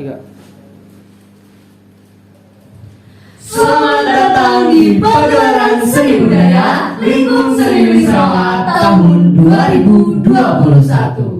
3. Selamat datang di pagelaran seni budaya Lingkung Seni Sarawak tahun 2021.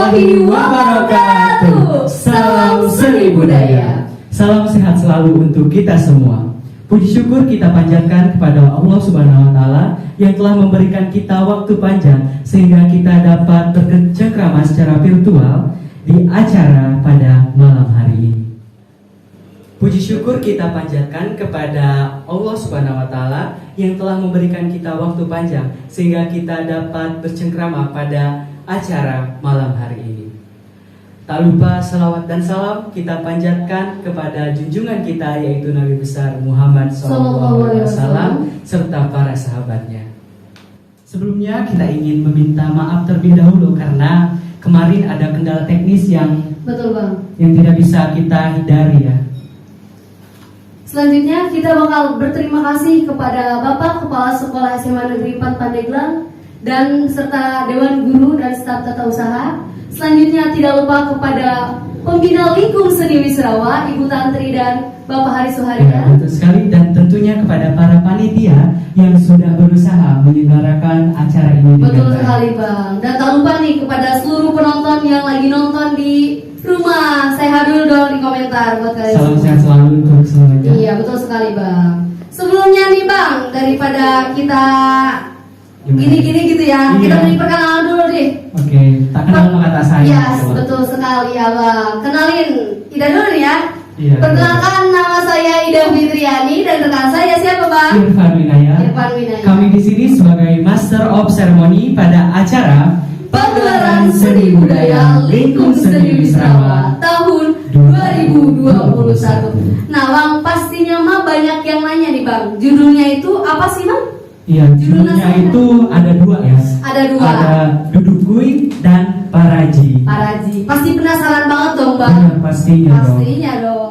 warahmatullahi wabarakatuh. Salam seni budaya. Salam sehat selalu untuk kita semua. Puji syukur kita panjatkan kepada Allah Subhanahu wa taala yang telah memberikan kita waktu panjang sehingga kita dapat bercengkrama secara virtual di acara pada malam hari ini. Puji syukur kita panjatkan kepada Allah Subhanahu wa taala yang telah memberikan kita waktu panjang sehingga kita dapat bercengkrama pada acara malam hari ini. Tak lupa salawat dan salam kita panjatkan kepada junjungan kita yaitu Nabi besar Muhammad SAW serta para sahabatnya. Sebelumnya kita ingin meminta maaf terlebih dahulu karena kemarin ada kendala teknis yang Betul Bang. yang tidak bisa kita hindari ya. Selanjutnya kita bakal berterima kasih kepada Bapak Kepala Sekolah SMA Negeri 4 Pandeglang dan serta Dewan Guru dan staf tata usaha. Selanjutnya tidak lupa kepada Pembina Lingkung Seni Wisrawa, Ibu Tantri dan Bapak Hari Suharya. Ya, betul sekali, dan tentunya kepada para panitia yang sudah berusaha menyelenggarakan acara ini. Betul sekali Bang. Dan tak lupa nih kepada seluruh penonton yang lagi nonton di rumah. Saya dulu dong di komentar buat kalian. Salam sehat selalu untuk semuanya. Iya betul sekali Bang. Sebelumnya nih Bang, daripada kita gini-gini gitu ya, Iya. kita beri perkenalan dulu deh. Oke, tak kenal maka tak sayang. Yes, betul sekali ya Bang. Kenalin Ida dulu nih ya. Iya. Perkenalkan, nama saya Ida Fitriani dan rekan saya siapa Bang? Irfan Winaya. Irfan Winaya. Kami di sini sebagai Master of Ceremony pada acara Pagelaran Seni Budaya Lingkung Seni Wisrawa tahun 2021. Nah Bang, pastinya mah banyak yang nanya nih Bang. Judulnya itu apa sih Bang? Iya, judulnya itu ada dua ya. Ada dua. Ada Duduk Kuy dan Paraji. Paraji. Pasti penasaran banget dong Bang. Benar, pastinya dong. Pastinya dong.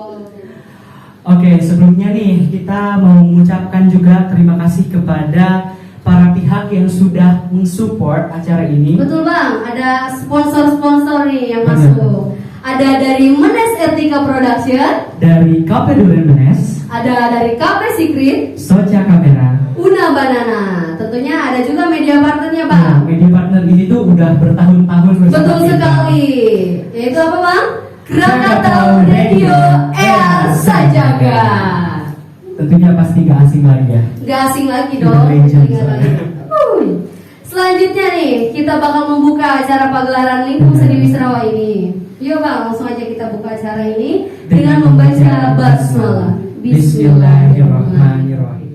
Oke, sebelumnya nih kita mau mengucapkan juga terima kasih kepada para pihak yang sudah mensupport acara ini. Betul Bang, ada sponsor-sponsor nih yang Benar. masuk. Ada dari Menes Etika Production, Dari KP Duren Menes, ada dari KP Secret, Soca Kamera. Una Banana. Tentunya ada juga media partnernya Nah, Bang. media partner ini tuh udah bertahun-tahun bersama Betul kita. sekali. Yaitu apa Bang? Krakatau Radio Air Sajaga. Tentunya pasti gak asing lagi ya. Gak asing lagi Udah dong. legend Ingat soalnya. lagi. Selanjutnya nih, kita bakal membuka acara pagelaran Lingkung Seni Wisrawa ini. Yuk Bang, langsung aja kita buka acara ini dengan membaca basmalah. Bismillahirrahmanirrahim.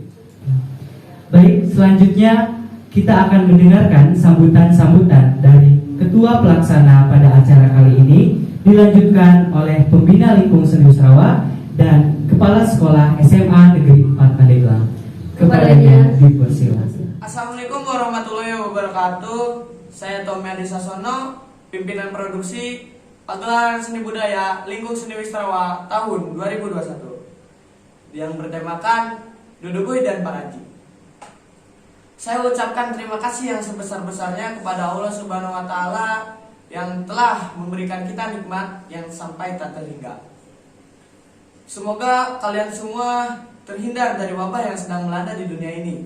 Baik, selanjutnya kita akan mendengarkan sambutan-sambutan dari Ketua Pelaksana pada acara kali ini, dilanjutkan oleh Pembina Lingkung Seni Wisrawa dan Kepala Sekolah SMA Negeri 4 Pandeglang. Kepadanya dipersilakan. Assalamualaikum warahmatullahi wabarakatuh. Saya Tommy Adi Sasono, pimpinan produksi Pagelaran Seni Budaya Lingkung Seni Wisrawa tahun 2021 yang bertemakan Duduk Kuy dan Paraji. Saya ucapkan terima kasih yang sebesar-besarnya kepada Allah Subhanahu wa taala yang telah memberikan kita nikmat yang sampai tak terhingga. Semoga kalian semua terhindar dari wabah yang sedang melanda di dunia ini.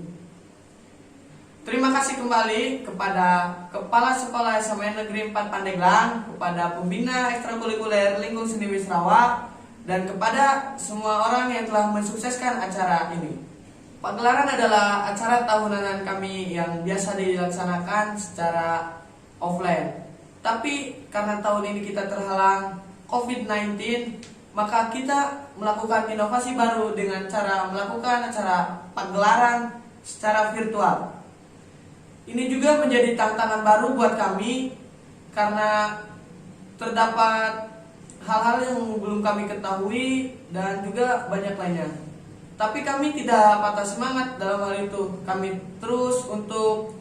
Terima kasih kembali kepada Kepala Sekolah SMA Negeri 4 Pandeglang, kepada Pembina Ekstrakurikuler Lingkung Seni Wisrawa, dan kepada semua orang yang telah mensukseskan acara ini. Pagelaran adalah acara tahunan kami yang biasa dilaksanakan secara offline. Tapi karena tahun ini kita terhalang COVID-19, maka kita melakukan inovasi baru dengan cara melakukan acara pagelaran secara virtual. Ini juga menjadi tantangan baru buat kami karena terdapat hal-hal yang belum kami ketahui dan juga banyak lainnya. Tapi kami tidak patah semangat dalam hal itu. Kami terus untuk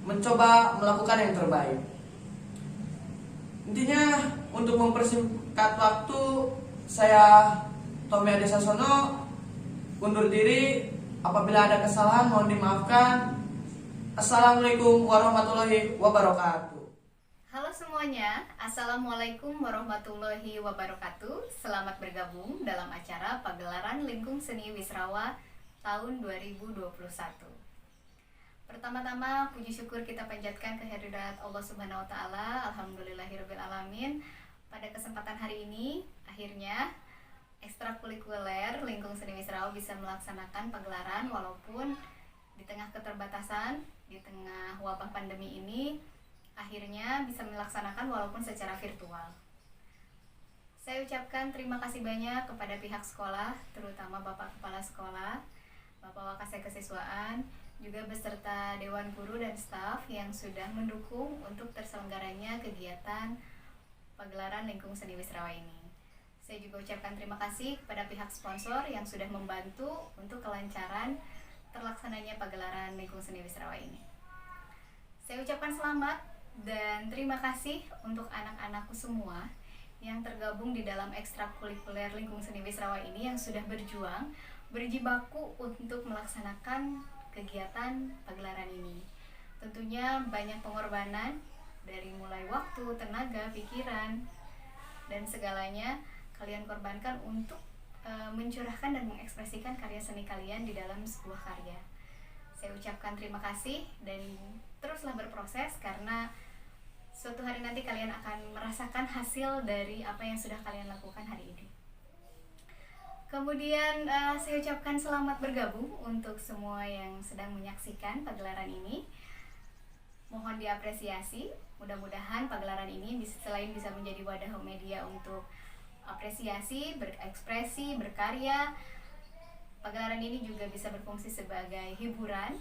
mencoba melakukan yang terbaik. Intinya untuk mempersingkat waktu, saya Tommy Adi Sasono undur diri. Apabila ada kesalahan mohon dimaafkan. Assalamualaikum warahmatullahi wabarakatuh. Halo semuanya, Assalamualaikum warahmatullahi wabarakatuh. Selamat bergabung dalam acara Pagelaran Lingkung Seni Wisrawa tahun 2021. Pertama-tama puji syukur kita panjatkan kehadirat Allah Subhanahu wa taala. Alhamdulillahirabbil alamin. Pada kesempatan hari ini akhirnya ekstrakurikuler Lingkung Seni Wisrawa bisa melaksanakan pagelaran walaupun di tengah keterbatasan, di tengah wabah pandemi ini akhirnya bisa melaksanakan walaupun secara virtual. Saya ucapkan terima kasih banyak kepada pihak sekolah, terutama Bapak Kepala Sekolah, Bapak Wakasek Kesiswaan, juga beserta Dewan Guru dan staf yang sudah mendukung untuk terselenggaranya kegiatan pagelaran Lingkung Seni Wisrawa ini. Saya juga ucapkan terima kasih kepada pihak sponsor yang sudah membantu untuk kelancaran terlaksananya pagelaran Lingkung Seni Wisrawa ini. Saya ucapkan selamat dan terima kasih untuk anak-anakku semua yang tergabung di dalam ekstrakurikuler Lingkung Seni Wisrawa ini yang sudah berjuang, berjibaku untuk melaksanakan kegiatan pagelaran ini. Tentunya banyak pengorbanan dari mulai waktu, tenaga, pikiran, dan segalanya kalian korbankan untuk mencurahkan dan mengekspresikan karya seni kalian di dalam sebuah karya. Saya ucapkan terima kasih dan teruslah berproses karena suatu hari nanti kalian akan merasakan hasil dari apa yang sudah kalian lakukan hari ini. Kemudian saya ucapkan selamat bergabung untuk semua yang sedang menyaksikan pagelaran ini. Mohon diapresiasi. Mudah-mudahan pagelaran ini selain bisa menjadi wadah media untuk apresiasi, berekspresi, berkarya, pagelaran ini juga bisa berfungsi sebagai hiburan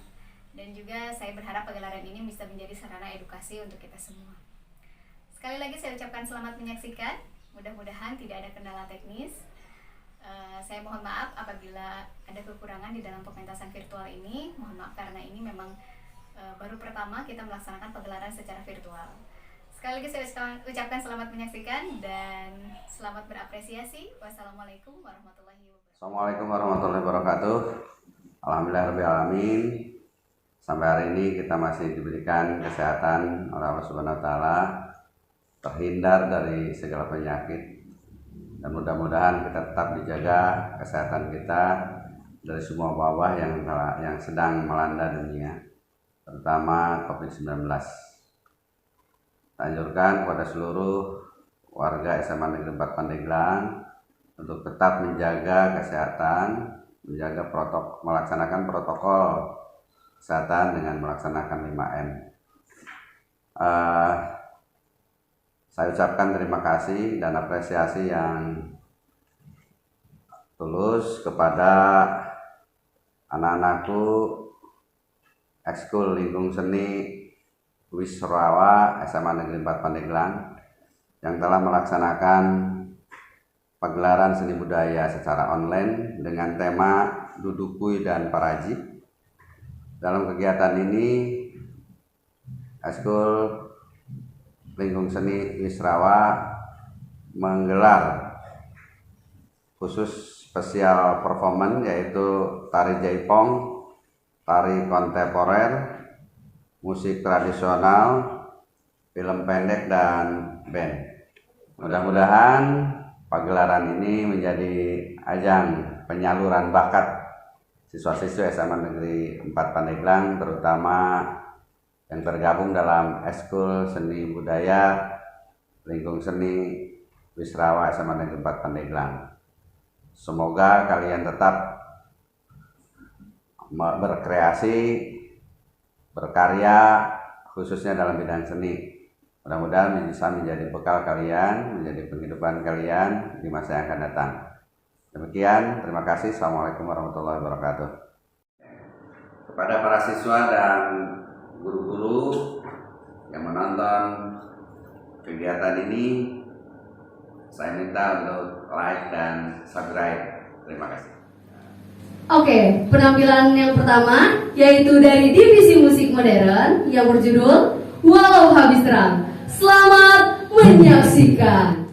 dan juga saya berharap pagelaran ini bisa menjadi sarana edukasi untuk kita semua. Sekali lagi saya ucapkan selamat menyaksikan. Mudah-mudahan tidak ada kendala teknis. Saya mohon maaf apabila ada kekurangan di dalam pementasan virtual ini. Mohon maaf karena ini memang baru pertama kita melaksanakan pagelaran secara virtual. Sekali lagi saya ucapkan selamat menyaksikan dan selamat berapresiasi. Wassalamualaikum warahmatullahi wabarakatuh. Assalamualaikum warahmatullahi wabarakatuh. Alhamdulillahirrahmanirrahim. Sampai hari ini kita masih diberikan kesehatan oleh Allah Subhanahu wa taala, terhindar dari segala penyakit, dan mudah-mudahan kita tetap dijaga kesehatan kita dari semua wabah yang sedang melanda dunia, terutama COVID-19. Anjurkan kepada seluruh warga SMA Negeri 4 Pandeglang untuk tetap menjaga kesehatan, melaksanakan protokol kesehatan dengan melaksanakan 5M. Saya ucapkan terima kasih dan apresiasi yang tulus kepada anak-anakku Ekskul Lingkung Seni Wisrawa SMA Negeri 4 Pandeglang yang telah melaksanakan pagelaran seni budaya secara online dengan tema Dudukui dan Paraji. Dalam kegiatan ini Ekskul Lingkung Seni Wisrawa menggelar khusus spesial performance yaitu tari jaipong, tari kontemporer, musik tradisional, film pendek, dan band. Mudah-mudahan pagelaran ini menjadi ajang penyaluran bakat siswa-siswa SMA Negeri 4 Pandeglang, terutama yang tergabung dalam Ekskul Seni Budaya Lingkung Seni Wisrawa SMA Negeri 4 Pandeglang. Semoga kalian tetap berkreasi, berkarya, khususnya dalam bidang seni. Mudah-mudahan bisa menjadi bekal kalian, menjadi penghidupan kalian di masa yang akan datang. Demikian, terima kasih. Assalamualaikum warahmatullahi wabarakatuh. Kepada para siswa dan guru-guru yang menonton kegiatan ini, saya minta untuk like dan subscribe. Terima kasih. Oke, penampilan yang pertama yaitu dari divisi musik modern yang berjudul Walau Habis Terang. Selamat menyaksikan.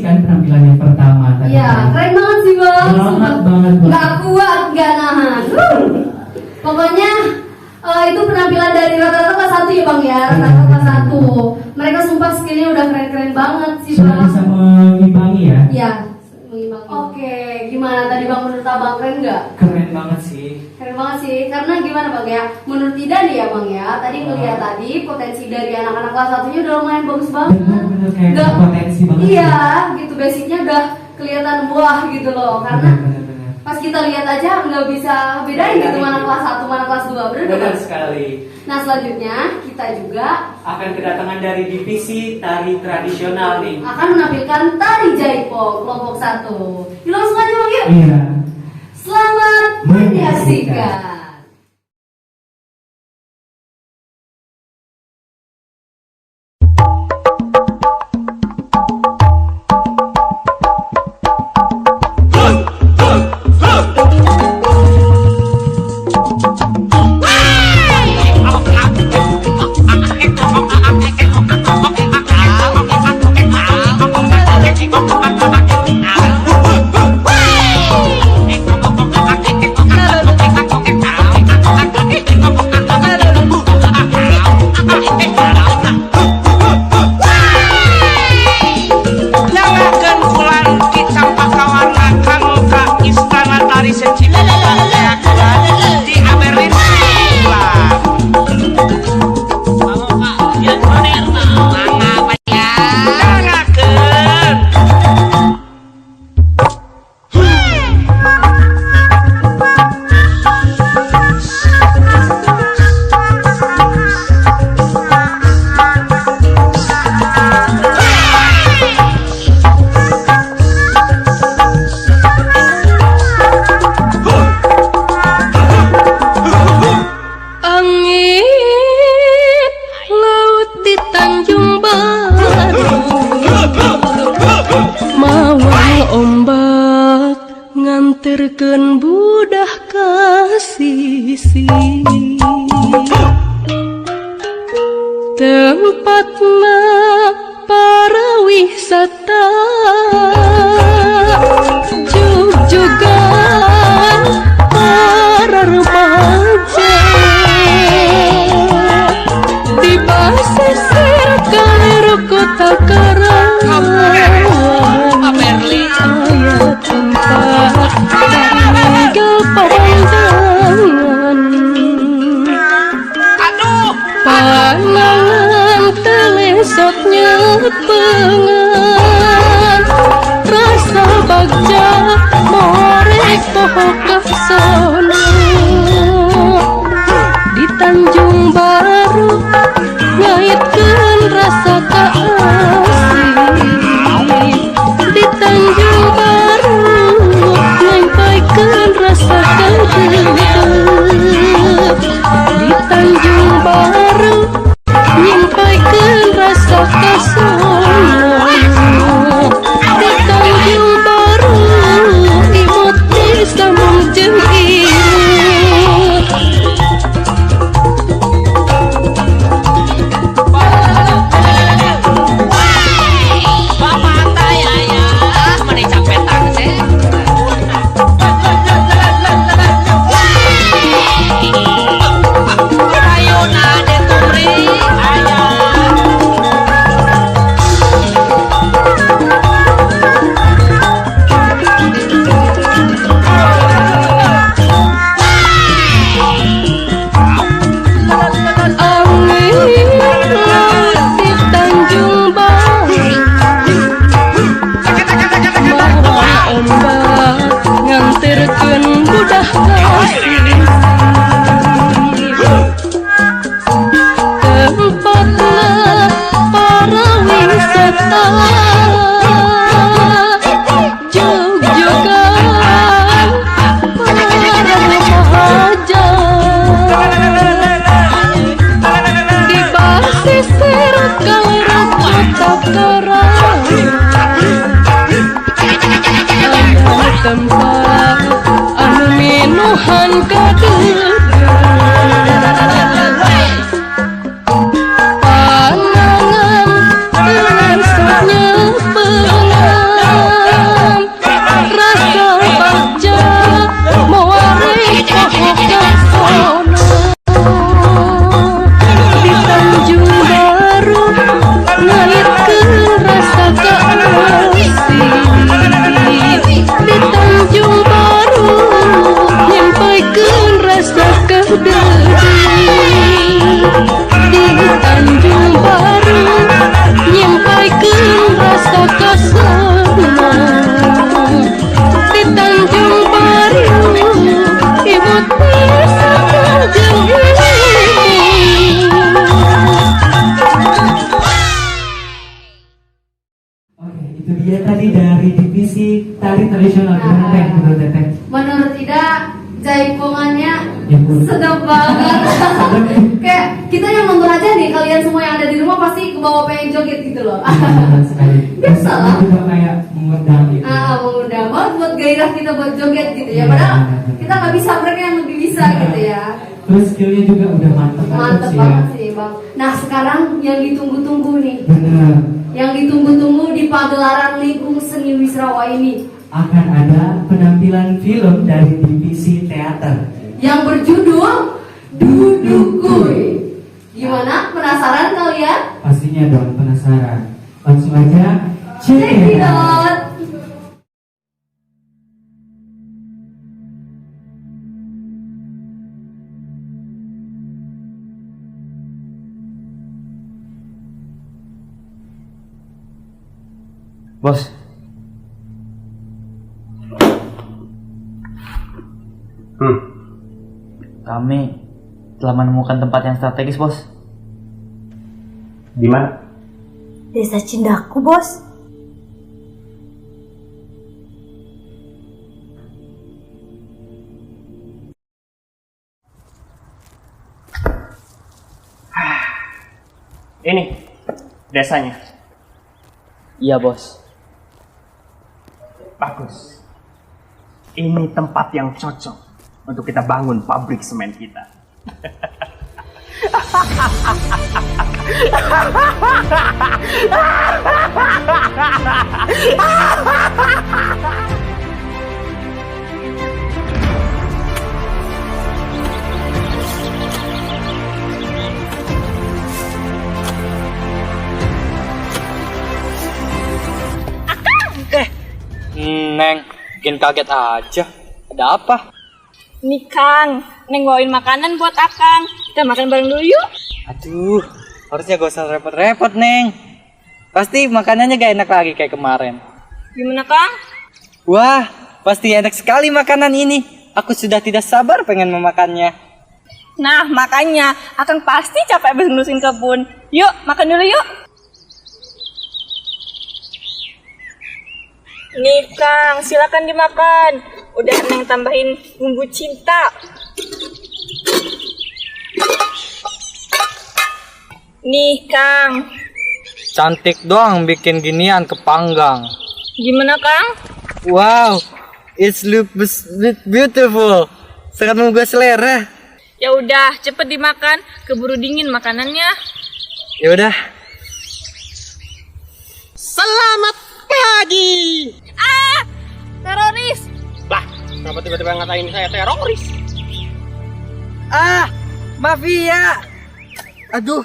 kan penampilan yang pertama tadi. Iya, keren banget sih bang. Banget banget. Nggak kuat, nggak nahan. Pokoknya itu penampilan dari rata-rata kelas 1 ya bang ya, rata-rata kelas 1. Mereka sumpah skillnya udah keren-keren banget sih Sudah bang. bisa mengimbangi ya. Iya, mengimbangi. Oke, gimana tadi bang menurut abang keren nggak? Keren banget sih. Keren banget sih, karena gimana bang ya? Menurut Ida nih ya bang ya, tadi ngeliat tadi potensi dari anak-anak kelas 1-nya udah lumayan bagus banget. Bener-bener kayak Nggak- potensi banget. Iya, gitu basicnya udah kelihatan buah gitu loh, karena Bener-bener. pas kita lihat aja nggak bisa bedain gitu mana kelas 1 mana kelas 2, bener nggak, Benar Bang? sekali. Nah selanjutnya kita juga Akan kedatangan dari divisi tari tradisional nih. akan menampilkan tari jaipong kelompok 1. Yuk langsung aja bang yuk. Iya. Selamat menyaksikan. Nyalakan bulan di campak kawarna kanggo ka istana tari secipta teakulan di Aberlin bulan. Nyalakan. Angin laut di Tanjung Baru, mawang ombak nganterkeun budah ka sisi. Tempatna para wisata jug-jugan para remaja di basisir kaliru kota Karawang aya tempat tinggal pemandangan Aduh, panangan telesotnya pengan rasa bagja morek pohok sono di Tanjung Baru ngaitkeun rasa kaasih di Tanjung Baru nyampaikeun rasa kadeuk di Tanjung Baru nyampaikeun rasa kasono di Tanjung Baru imut bisa jeung imut. Angin laut di Tanjung Baru, mawang ombak nganterkeun budah kasih. Tempatna para wisata jug-jugan para remaja di basisir kaliru kota Karawang aya tempat anu minuhan kadeungan panangan telesotnya pengan tradisional gimana teh menurut teteh? Menurut Ida, jaipongannya Ya, Bu. sedap banget. Kayak kita yang nonton aja nih, kalian semua yang ada di rumah pasti ke bawah pengen joget gitu loh. Benar sekali. Biasa lah. Itu juga kayak mengundang gitu. Mengundang banget buat gairah kita buat joget gitu ya. Iya, Padahal benar. kita nggak bisa, mereka yang lebih bisa gitu ya. Terus skillnya juga udah mantep Mantep sih banget ya. sih bang. Nah sekarang yang ditunggu-tunggu nih, Benar. yang ditunggu-tunggu di pagelaran Lingkung Seni Wisrawa ini, Akan ada penampilan film dari divisi teater. yang berjudul Dudukuy. Gimana? Penasaran kalian? Pastinya dong penasaran. Langsung aja check Check it it out. out. Bos. Kami telah menemukan tempat yang strategis, Bos. Di mana? Desa Cindaku, Bos. Ini desanya. Iya, Bos. Bagus. Ini tempat yang cocok untuk kita bangun pabrik semen kita. Neng, bikin kaget aja. Ada apa? Nih Kang, Neng bawain makanan buat Akang. Kita makan bareng dulu yuk. Aduh, harusnya gak usah repot-repot, Neng. Pasti makanannya gak enak lagi kayak kemarin. Gimana Kang? Wah, pasti enak sekali makanan ini. Aku sudah tidak sabar pengen memakannya. Nah makanya Akang pasti capek abis ngurusin kebun. Yuk makan dulu yuk. Nih Kang, silakan dimakan. Udah Neng tambahin bumbu cinta. Nih Kang. Cantik doang bikin ginian kepanggang. Gimana Kang? Wow, it's looks beautiful. Sangat menggugah selera. Ya udah, cepet dimakan. Keburu dingin makanannya. Ya udah. Selamat pagi. Teroris. Lah, kenapa tiba-tiba ngatain saya teroris? Ah, mafia. Aduh,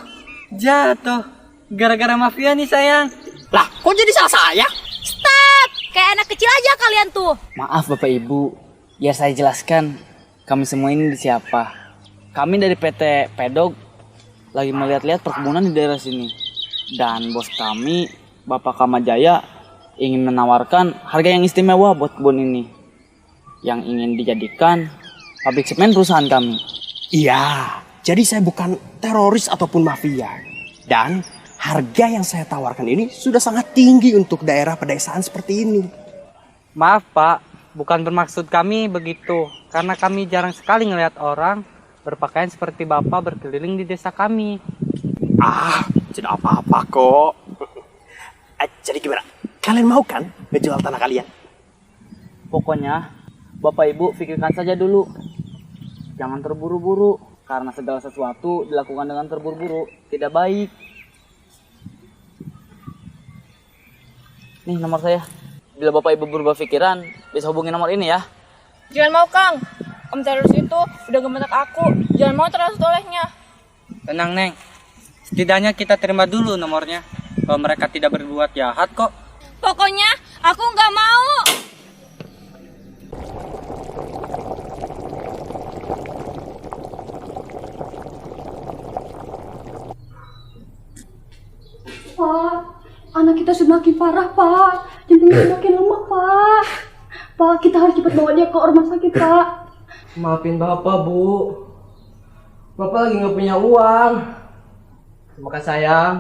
jatuh. Gara-gara mafia nih sayang. Lah, kok jadi salah saya? Stop! Kayak anak kecil aja kalian tuh. Maaf Bapak Ibu, biar saya jelaskan kami semua ini siapa. Kami dari PT Pedog lagi melihat-lihat perkebunan di daerah sini. Dan bos kami, Bapak Kamajaya, ingin menawarkan harga yang istimewa buat kebun ini. Yang ingin dijadikan pabrik semen perusahaan kami. Iya, jadi saya bukan teroris ataupun mafia. Dan harga yang saya tawarkan ini sudah sangat tinggi untuk daerah pedesaan seperti ini. Maaf Pak, bukan bermaksud kami begitu. Karena kami jarang sekali ngelihat orang berpakaian seperti Bapak berkeliling di desa kami. Ah, tidak apa-apa kok. Jadi gimana? Kalian mau kan ngejual tanah kalian? Pokoknya Bapak Ibu pikirkan saja dulu. Jangan terburu-buru. Karena segala sesuatu dilakukan dengan terburu-buru tidak baik. Nih nomor saya. Bila Bapak Ibu berubah pikiran, bisa hubungi nomor ini ya. Jangan mau Kang. Om teroris itu udah gemetak aku. Jangan mau terus olehnya. Tenang Neng. Setidaknya kita terima dulu nomornya. Kalau mereka tidak berbuat jahat kok. Pokoknya aku nggak mau. Pak, anak kita semakin parah, Pak. Jantungnya semakin lemah, Pak. Pak, kita harus cepat bawa dia ke rumah sakit, Pak. Maafin Bapak, Bu. Bapak lagi nggak punya uang. Semoga sayang.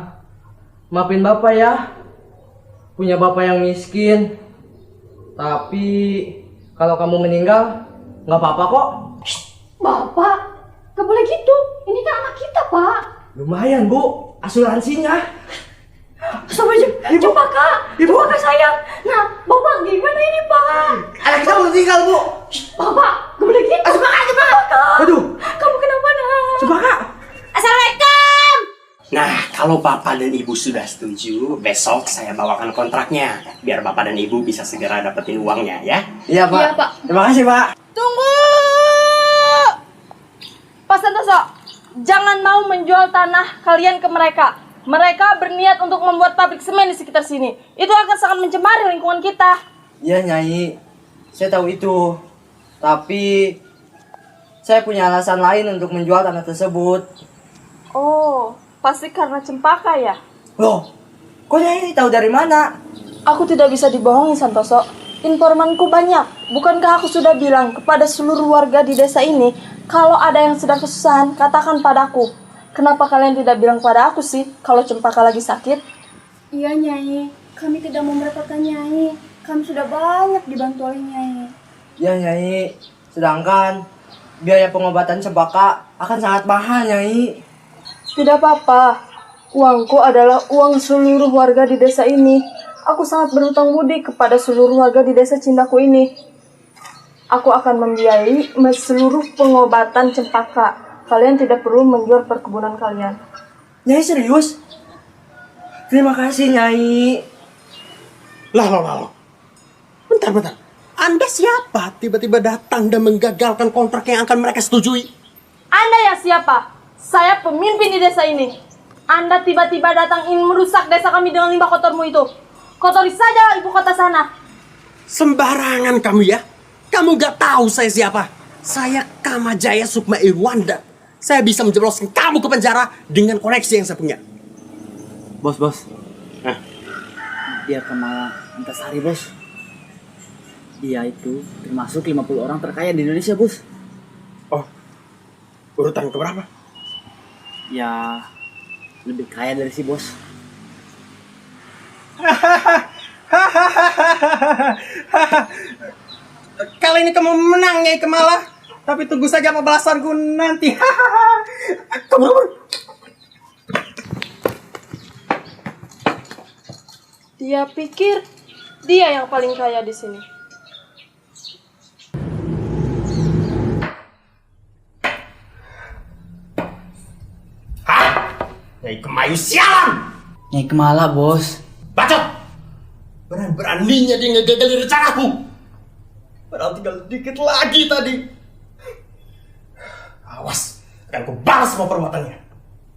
Maafin Bapak ya. Punya Bapak yang miskin. Tapi kalau kamu meninggal, nggak apa-apa kok. Bapak, gak boleh gitu. Ini kan anak kita, Pak. Lumayan, Bu, asuransinya. Sama Cempaka. Cempaka sayang. Nah, Bapak gimana ini, Pak? Anak kita mau meninggal, Bu. Bapak, gak boleh gitu. Cempaka. Aduh, Kamu kenapa, nak? Cempaka. Assalamualaikum. Nah, kalau Bapak dan Ibu sudah setuju, besok saya bawakan kontraknya. Biar Bapak dan Ibu bisa segera dapetin uangnya ya. Iya, Pak. Iya, Pak. Terima kasih, Pak. Tunggu! Pak Santoso, jangan mau menjual tanah kalian ke mereka. Mereka berniat untuk membuat pabrik semen di sekitar sini. Itu akan sangat mencemari lingkungan kita. Iya, Nyai. Saya tahu itu. Tapi saya punya alasan lain untuk menjual tanah tersebut. Oh, pasti karena Cempaka ya? Loh, kok Nyai tahu dari mana? Aku tidak bisa dibohongi, Santoso. Informanku banyak. Bukankah aku sudah bilang kepada seluruh warga di desa ini, kalau ada yang sedang kesusahan, katakan padaku. Kenapa kalian tidak bilang pada aku sih, kalau Cempaka lagi sakit? Iya, Nyai. Kami tidak mau merepotkan Nyai. Kami sudah banyak dibantu oleh Nyai. Iya, Nyai. Sedangkan biaya pengobatan Cempaka akan sangat mahal, Nyai. Tidak apa-apa. Uangku adalah uang seluruh warga di desa ini. Aku sangat berhutang budi kepada seluruh warga di desa Cindaku ini. Aku akan membiayai seluruh pengobatan Cempaka. Kalian tidak perlu menjual perkebunan kalian. Nyai serius? Terima kasih, Nyai. Lah. Bentar. Anda siapa? Tiba-tiba datang dan menggagalkan kontrak yang akan mereka setujui. Anda yang siapa? Saya pemimpin di desa ini. Anda tiba-tiba datang ingin merusak desa kami dengan limbah kotormu itu. Kotori saja ibu kota sana. Sembarangan kamu ya. Kamu gak tahu saya siapa. Saya Kamajaya Sukma Irwanda. Saya bisa menjebloskan kamu ke penjara dengan koneksi yang saya punya. Bos. Hah? Dia Kamala Antasari, Bos. Dia itu termasuk 50 orang terkaya di Indonesia, Bos. Oh, urutan keberapa? Ya, lebih kaya dari si Bos. Kali ini kamu menang, Nyai Kamala. Tapi tunggu saja pembalasanku nanti. Kamu. Dia pikir dia yang paling kaya di sini. Nyai Kemayu sialan. Nyai Kamala, Bos. Bacot. Beraninya dia ngegagalin rencanaku. Padahal tinggal dikit lagi tadi. Awas, akan ku balas semua perbuatannya.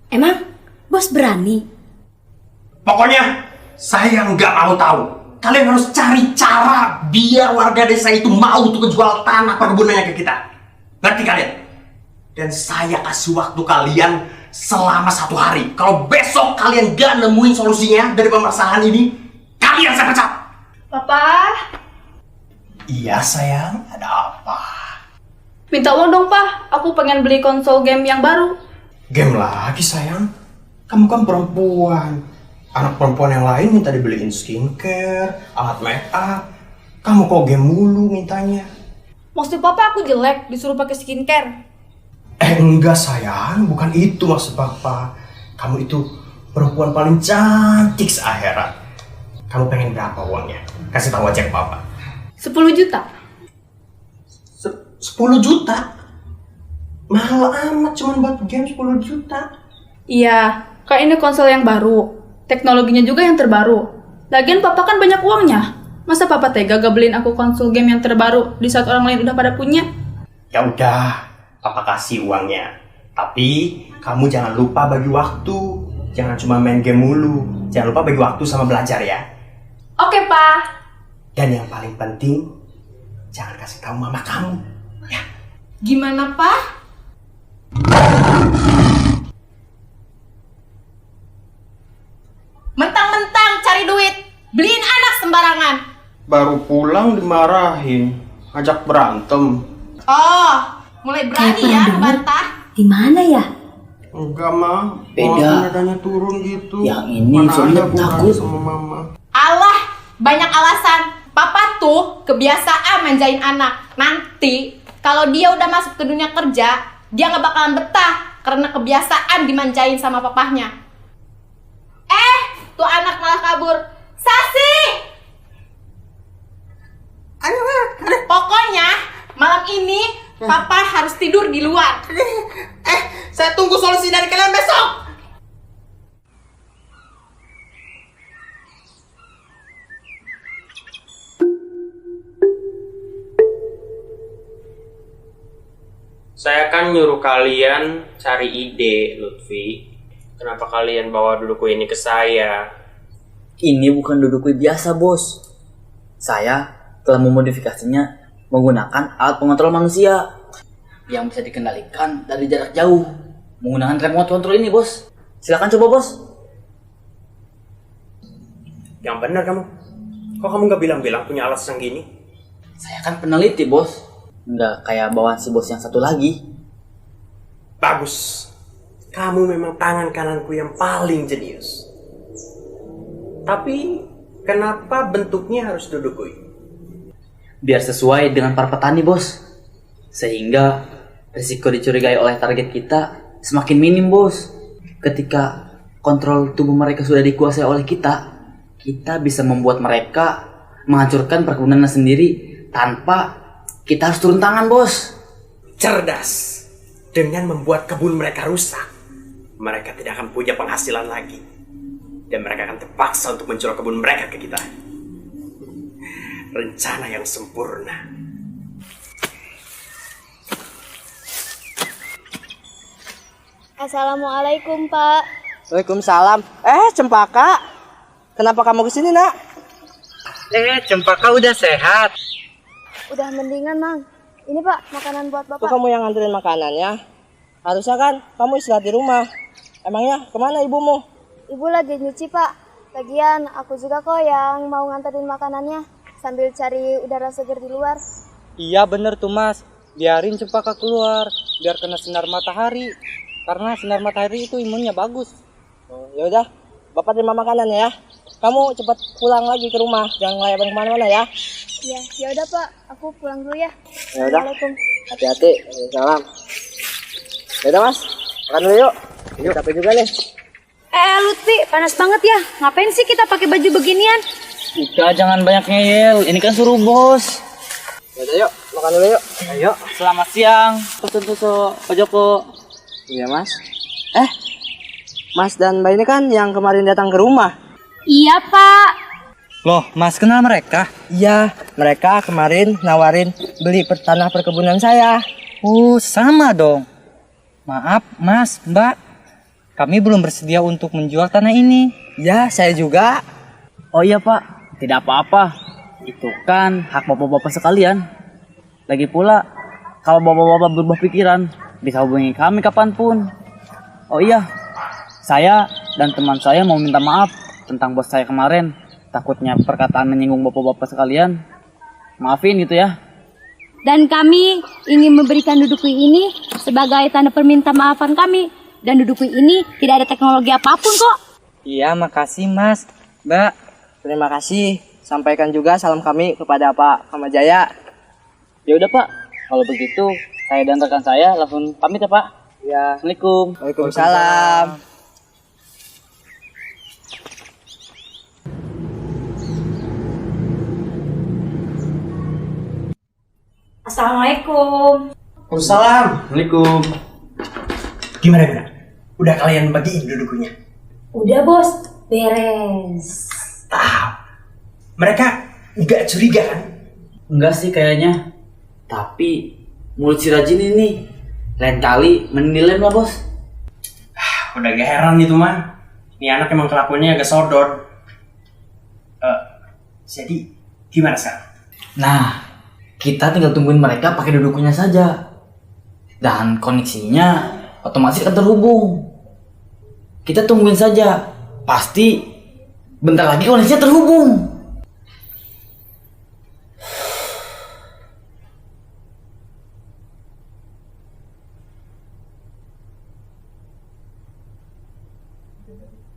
Emang bos berani? Pokoknya, saya nggak mau tahu. Kalian harus cari cara biar warga desa itu mau untuk jual tanah perkebunannya ke kita. Ngerti kalian? Dan saya kasih waktu kalian selama 1 hari. Kalau besok kalian gak nemuin solusinya dari permasalahan ini, kalian saya pecat. Papa, Iya sayang, ada apa? minta uang dong, Pak. Aku pengen beli konsol game yang baru. Game lagi sayang? Kamu kan perempuan. Anak perempuan yang lain minta dibeliin skincare, alat make up. Kamu kok game mulu mintanya? Maksud Papa aku jelek, disuruh pakai skincare. Enggak sayang, bukan itu maksud Papa. Kamu itu perempuan paling cantik seakhirat. Kamu pengen berapa uangnya? Kasih tahu aja ke Papa. 10 juta. 10 juta? Mahal amat cuman buat game 10 juta. Iya, kan ini konsol yang baru. Teknologinya juga yang terbaru. Lagian Papa kan banyak uangnya. Masa Papa tega gak beliin aku konsol game yang terbaru di saat orang lain udah pada punya? Ya udah, Papa kasih uangnya. Tapi kamu jangan lupa bagi waktu. Jangan cuma main game mulu. Jangan lupa bagi waktu sama belajar ya. Oke, Pak. Dan yang paling penting, jangan kasih tahu mama kamu. Ya. Gimana, Pak? Mentang-mentang cari duit, beliin anak sembarangan. Baru pulang dimarahin, ngajak berantem. Oh, mulai berani ya bantah. Di mana ya? Enggak mah, Beda. nadanya turun gitu. Yang ini Mana soalnya ada aku takut sama mama. Allah, banyak alasan. Papa tuh kebiasaan manjain anak. Nanti kalau dia udah masuk ke dunia kerja, dia nggak bakalan betah karena kebiasaan dimanjain sama papahnya. Tuh anak malah kabur. Sasi! Pokoknya malam ini papa harus tidur di luar. Saya tunggu solusi dari kalian besok. Saya kan nyuruh kalian cari ide, Lutfi. Kenapa kalian bawa duduk ini ke saya? Ini bukan duduk biasa, Bos. Saya telah memodifikasinya menggunakan alat pengontrol manusia yang bisa dikendalikan dari jarak jauh menggunakan remote control ini, Bos. Silakan coba, Bos. Yang benar kamu. Kok kamu nggak bilang-bilang punya alat yang gini? Saya kan peneliti, Bos. Nggak kayak bawaan si bos yang satu lagi. Bagus. Kamu memang tangan kananku yang paling jenius. Tapi kenapa bentuknya harus dudukui? Biar sesuai dengan para petani, Bos. Sehingga risiko dicurigai oleh target kita semakin minim, Bos. Ketika kontrol tubuh mereka sudah dikuasai oleh kita bisa membuat mereka menghancurkan perkebunannya sendiri tanpa kita harus turun tangan, Bos. Cerdas. Dengan membuat kebun mereka rusak, mereka tidak akan punya penghasilan lagi. Dan mereka akan terpaksa untuk menjual kebun mereka ke kita. Rencana yang sempurna. Assalamualaikum, Pak. Waalaikumsalam. Cempaka, kenapa kamu kesini, Nak? Cempaka udah sehat. Udah mendingan, Mang. Ini, Pak, makanan buat Bapak. Kok kamu yang nganterin makanannya? Harusnya kan kamu istirahat di rumah. Emangnya kemana ibumu? Ibu lagi nyuci, Pak. Lagian aku juga kok yang mau nganterin makanannya sambil cari udara segar di luar. Iya bener tuh, Mas. Biarin Cempaka keluar, biar kena sinar matahari. Karena sinar matahari itu imunnya bagus. Ya udah, Bapak terima makanannya ya. Kamu cepat pulang lagi ke rumah, jangan ngelayapan kemana-mana ya. Iya, ya udah Pak, aku pulang dulu ya. Ya udah. Assalamualaikum. Hati-hati. Salam. Ya udah, Mas. Makan dulu yuk. Yuk, capek juga nih. Lutfi, panas banget ya. Ngapain sih kita pakai baju beginian? Udah, jangan banyak ngeyel. Ini kan suruh bos. Ya udah yuk, makan dulu yuk. Ayo, selamat siang. Tuh, Pak Joko. Iya, Mas. Mas dan Mbak ini kan yang kemarin datang ke rumah. Iya, Pak. Loh, Mas kenal mereka? Iya, mereka kemarin nawarin beli tanah perkebunan saya. Oh, sama dong. Maaf, Mas, Mbak. Kami belum bersedia untuk menjual tanah ini. Ya, saya juga. Oh iya, Pak. Tidak apa-apa. Itu kan hak bapak-bapak sekalian. Lagi pula, kalau bapak-bapak berubah pikiran, bisa hubungi kami kapanpun. Oh iya, saya dan teman saya mau minta maaf tentang bos saya kemarin. Takutnya perkataan menyinggung bapak-bapak sekalian. Maafin gitu ya. Dan kami ingin memberikan dudukui ini sebagai tanda permintaan maafan kami. Dan dudukui ini tidak ada teknologi apapun kok. Iya, makasih Mas, Mbak. Terima kasih. Sampaikan juga salam kami kepada Pak Kamajaya. Ya udah, Pak. Kalau begitu, saya dan rekan saya langsung pamit ya, Pak. Ya. Assalamualaikum. Waalaikumsalam. Assalamualaikum. Waalaikumsalam. Gimana? Udah kalian bagiin dudukunya? Udah bos, beres. Mereka nggak curiga kan? Enggak sih kayaknya. Tapi mulut si Rajin ini lain kali menilai lah, Bos. Udah gak heran itu mah. Ini anak emang kelakuannya agak sodor. Jadi gimana sekarang? Nah, kita tinggal tungguin mereka pakai dudukunya saja. Dan koneksinya otomatis akan terhubung. Kita tungguin saja. Pasti bentar lagi koneksinya terhubung.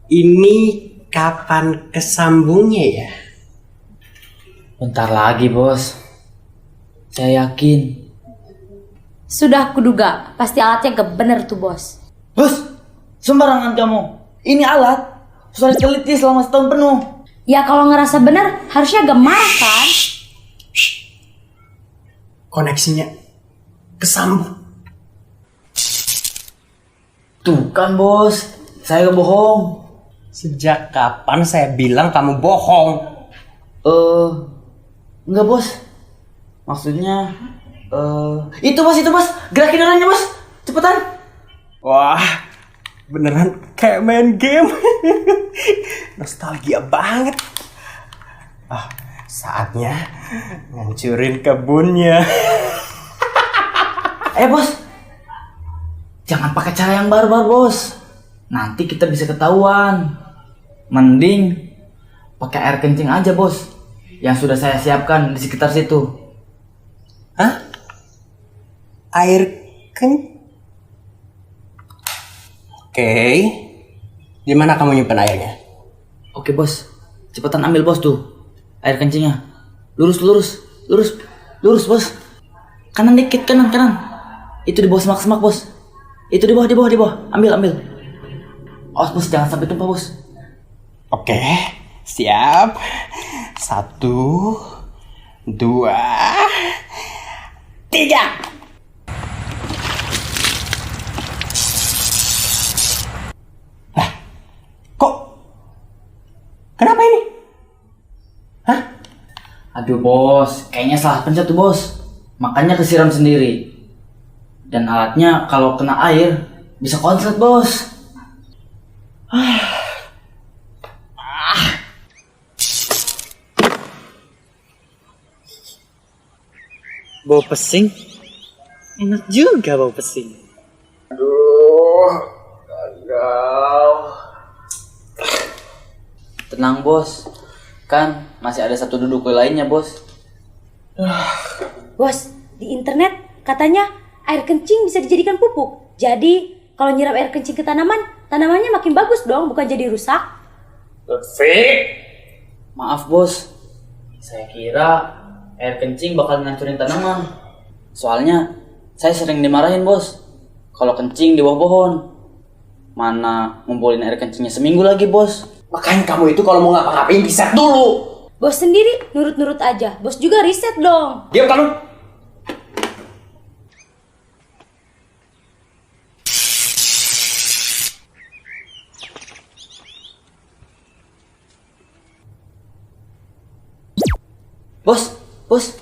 Ini kapan kesambungnya ya? Bentar lagi, Bos. Saya yakin. Sudah kuduga, pasti alatnya gak bener tuh bos. Bos, sembarangan kamu. Ini alat sudah diteliti selama setahun penuh. Ya kalau ngerasa bener, harusnya gak marah kan? Koneksinya kesambung. Tuh kan bos, saya gak bohong. Sejak kapan saya bilang kamu bohong? Enggak bos. Maksudnya itu bos, gerakin orangnya bos, cepetan. Wah, beneran kayak main game. Nostalgia banget. Saatnya ngancurin kebunnya. Bos, jangan pakai cara yang barbar bos. Nanti kita bisa ketahuan. Mending pakai air kencing aja bos, yang sudah saya siapkan di sekitar situ. Hah? Air kencing? Oke. Di mana kamu nyimpan airnya? Oke bos, cepetan ambil bos tuh air kencingnya. Lurus bos. Kanan dikit, kanan. Itu di bawah semak bos. Itu di bawah. Ambil. Awas bos, jangan sampai tumpah bos. Oke, siap. 1, 2, 3. Kenapa ini? Hah? Aduh bos, kayaknya salah pencet tuh bos. Makanya kesiram sendiri. Dan alatnya kalau kena air bisa konslet bos. Bau pesing? Enak juga bau pesing. Aduh, gagal. Tenang bos, kan masih ada satu duduk lainnya bos. Bos, di internet katanya air kencing bisa dijadikan pupuk. Jadi kalau nyiram air kencing ke tanamannya makin bagus dong, bukan jadi rusak. Maaf bos, saya kira air kencing bakal ngancurin tanaman. Soalnya saya sering dimarahin bos kalau kencing di bawah pohon. Mana ngumpulin air kencingnya seminggu lagi bos. Makanya kamu itu kalau mau ngapa-ngapain riset dulu. Bos sendiri nurut-nurut aja, bos juga riset dong. Diam kamu. Bos,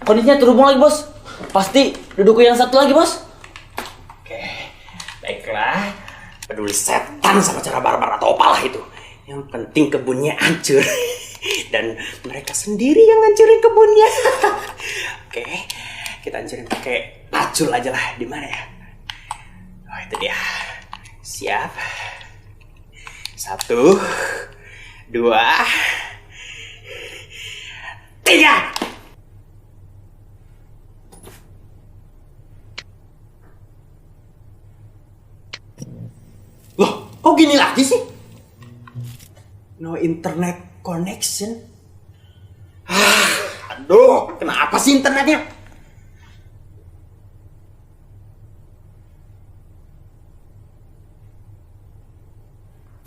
kondisinya terhubung lagi bos. Pasti duduk yang satu lagi bos. Oke, baiklah. Peduli setan sama cara barbar atau apalah itu. Yang penting kebunnya hancur. Dan mereka sendiri yang ngancurin kebunnya. Oke, kita hancurin pakai pacul aja lah. Di mana ya? Oh, itu dia. Siap. 1, 2, 3. Loh, kok gini lagi sih? No internet connection. Aduh, kenapa sih internetnya?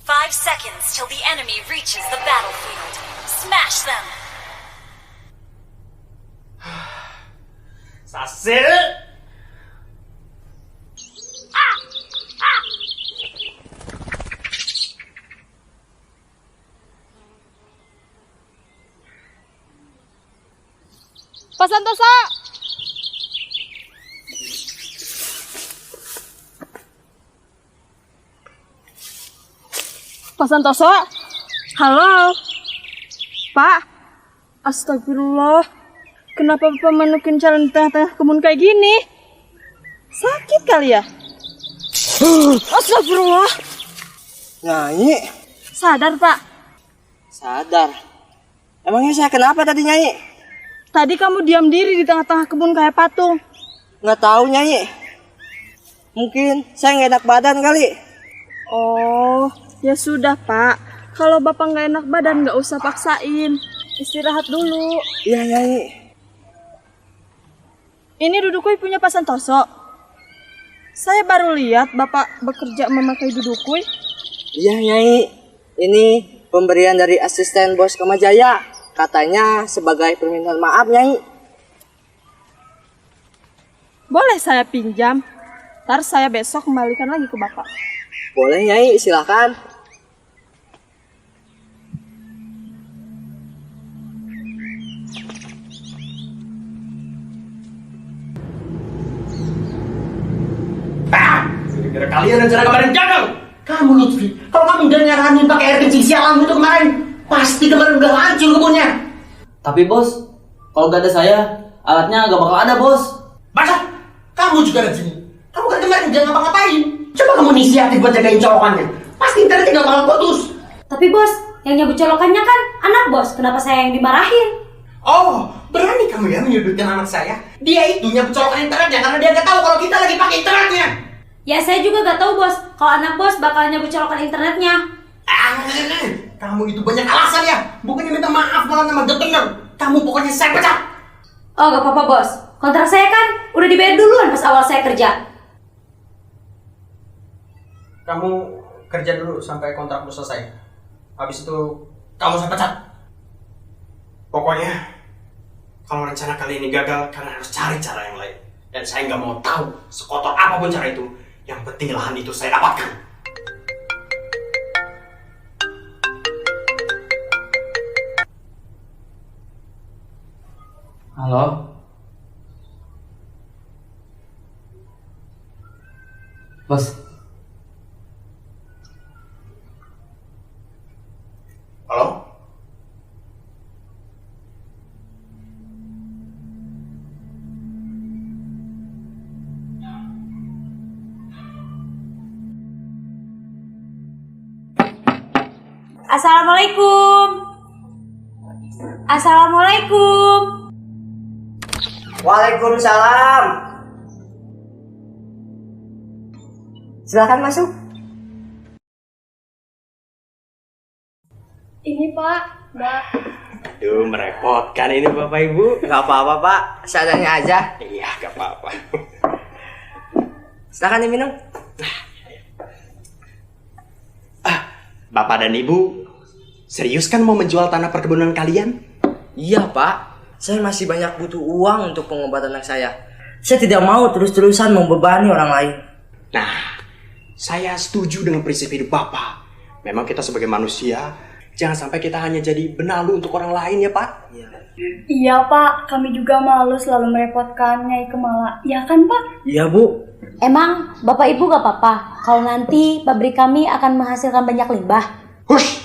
Five seconds till the enemy reaches the battlefield. Smash them! Sasil! Pak Santosa! Pak Santoso? Halo? Pak? Astagfirullah. Kenapa Bapak menukin jalan di tengah-tengah kebun kayak gini? Sakit kali ya? Astagfirullah. Nyai. Sadar, Pak. Sadar. Emangnya saya kenapa tadi, Nyai? Tadi kamu diam diri di tengah-tengah kebun kayak patung. Nggak tahu, Nyai. Mungkin saya nggak enak badan kali. Oh, ya sudah Pak. Kalau Bapak nggak enak badan nggak usah paksain. istirahat dulu. Iya, Nyai. Ini dudukui punya Pak Santoso. Saya baru lihat Bapak bekerja memakai dudukui. Iya, Nyai. Ini pemberian dari asisten bos Kamajaya. Katanya sebagai permintaan maaf, Nyai. Boleh saya pinjam? Ntar saya besok kembalikan lagi ke Bapak. Boleh, Nyai, silakan. Gara-gara kalian rencana kemarin gagal. Kamu Lutfi, kalau kamu udah nyaranin pakai air kencing sialan itu kemarin, pasti kemarin udah hancur kebunnya. Tapi bos, kalau gak ada saya, alatnya gak bakal ada bos. Masa? Kamu juga rajin. Kamu kan kemarin udah ngapa-ngapain. Coba kamu inisiatif buat jagain colokannya. Pasti internetnya gak bakal putus. Tapi bos, yang nyabut colokannya kan anak bos. Kenapa saya yang dimarahin? Oh, berani kamu ya menyudutkan anak saya? Dia itu nyabut colokan internetnya karena dia gak tahu kalau kita lagi pakai internetnya. Ya saya juga gak tahu bos, kalau anak bos bakal nyabut colokan internetnya. Kamu itu banyak alasan ya. Bukannya minta maaf malah nama gak bener. Kamu pokoknya saya pecat. Oh gak apa-apa bos, kontrak saya kan udah dibayar duluan pas awal saya kerja. Kamu kerja dulu sampai kontrakmu selesai. Habis itu kamu saya pecat. Pokoknya kalau rencana kali ini gagal, kalian harus cari cara yang lain. Dan saya nggak mau tahu sekotor apapun cara itu. Yang penting lahan itu saya dapatkan. Halo? Bos? Halo? Assalamualaikum. Assalamualaikum. Waalaikumsalam. Silakan masuk. Ini Pak, Mbak. Aduh, merepotkan ini Bapak Ibu. Gak apa-apa, Pak. Seadanya aja. Iya, gak apa-apa. Silakan diminum. Bapak dan Ibu, serius kan mau menjual tanah perkebunan kalian? Iya, Pak. Saya masih banyak butuh uang untuk pengobatan anak saya. Saya tidak mau terus-terusan membebani orang lain. Nah, saya setuju dengan prinsip hidup Bapak. Memang kita sebagai manusia, jangan sampai kita hanya jadi benalu untuk orang lain ya, Pak. Iya Pak, kami juga malu selalu merepotkan Nyai Kemala. Ya kan Pak? Iya Bu. Emang Bapak Ibu gak apa-apa kalau nanti pabrik kami akan menghasilkan banyak limbah? Hush!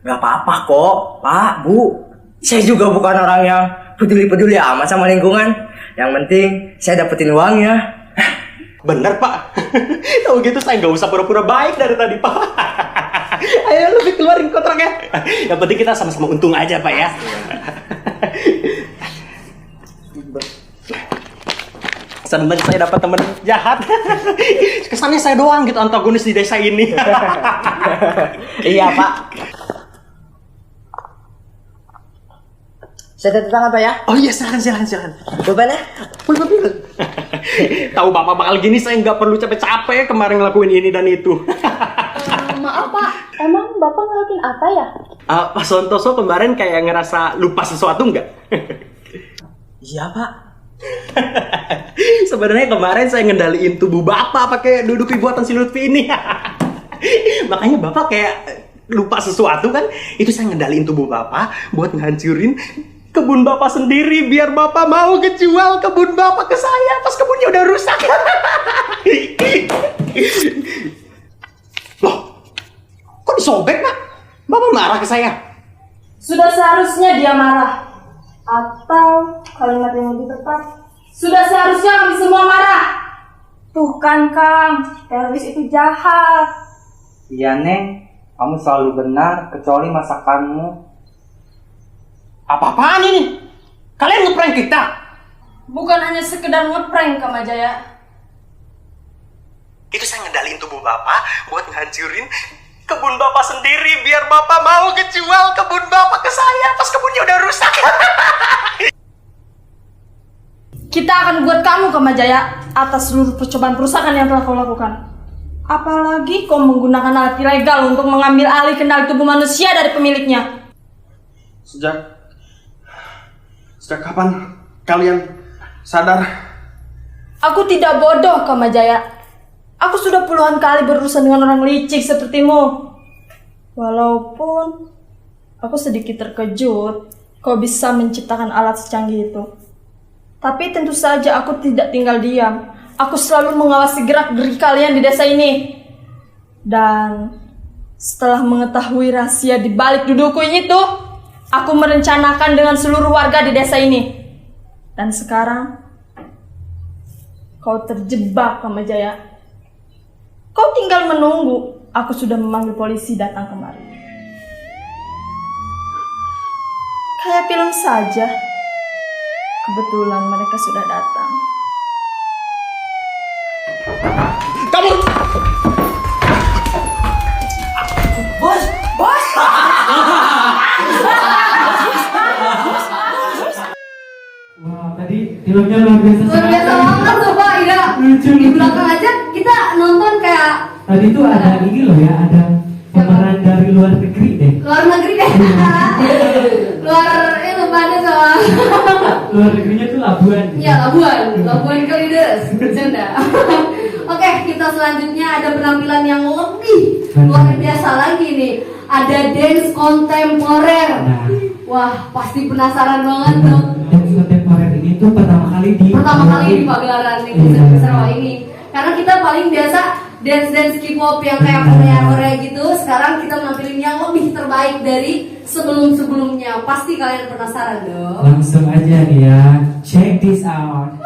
Gak apa-apa kok, Pak, Bu. Saya juga bukan orang yang peduli-peduli amat sama lingkungan. Yang penting saya dapetin uangnya. Bener Pak. Kalau gitu saya nggak usah pura-pura baik dari tadi Pak. Ayo lebih keluarin kontraknya. Yang penting kita sama-sama untung aja Pak ya. Senang saya dapat teman jahat. Kesannya saya doang gitu antagonis di desa ini. Iya Pak. Saya tanda tangan Pak ya? Oh iya silakan. Bebannya? Beban. Tahu Bapak bakal gini saya nggak perlu capek-capek kemarin ngelakuin ini dan itu. Maaf Pak, emang Bapak ngelakuin apa ya? Pak Santoso kemarin kayak ngerasa lupa sesuatu nggak? Iya Pak. Sebenarnya kemarin saya ngendaliin tubuh Bapak pakai duduk buatan si Lutfi ini. Makanya Bapak kayak lupa sesuatu kan? Itu saya ngendaliin tubuh Bapak buat ngancurin kebun Bapak sendiri biar Bapak mau kejual kebun Bapak ke saya pas kebunnya udah rusak. Loh, kok disobek Pak? Bapak marah ke saya? Sudah seharusnya dia marah. Atau kalimat yang lebih tepat, sudah seharusnya kami semua marah. Tuh kan Kang, teroris itu jahat. Iya Neng, kamu selalu benar kecuali masakanmu. Apa-apaan ini? Kalian ngeprank kita? Bukan hanya sekedar ngeprank Kamajaya. Itu saya ngendaliin tubuh Bapak buat ngancurin kebun bapak sendiri biar bapak mau kejual kebun bapak ke saya pas kebunnya udah rusak. Kita akan buat kamu Kamajaya atas seluruh percobaan perusakan yang telah kau lakukan. Apalagi kau menggunakan alat ilegal untuk mengambil alih kendali tubuh manusia dari pemiliknya. Sejak kapan kalian sadar? Aku tidak bodoh Kamajaya. Aku sudah puluhan kali berurusan dengan orang licik sepertimu. Walaupun aku sedikit terkejut kau bisa menciptakan alat secanggih itu. Tapi tentu saja aku tidak tinggal diam. Aku selalu mengawasi gerak-gerik kalian di desa ini. Dan setelah mengetahui rahasia di balik dudukku itu, aku merencanakan dengan seluruh warga di desa ini. Dan sekarang kau terjebak Kamajaya. Kau tinggal menunggu. Aku sudah memanggil polisi datang kemari. Kayak film saja. Kebetulan mereka sudah datang. Kamu! Bos! Bos! Wah, tadi filmnya luar biasa. Luar biasa banget coba, iya. Lucu. Di belakang aja kita nonton kayak Tadi tuh ada ini loh ya, ada pemeran dari luar negeri deh. luar negeri deh. Luar lupa deh sama. Luar negerinya tuh Labuan. Iya, Labuan Kalideres. Bercanda. Oke, kita selanjutnya ada penampilan yang lebih luar biasa lagi nih. Ada dance kontemporer. Wah, pasti penasaran banget tuh. Dance kontemporer ini tuh pertama kali di Pagelaran di Musik Sarawak ini. Karena kita paling biasa dance K-pop yang kayak Korea gitu. Sekarang kita menampilin yang lebih terbaik dari sebelum-sebelumnya. Pasti kalian penasaran dong. Langsung aja nih ya. Check this out.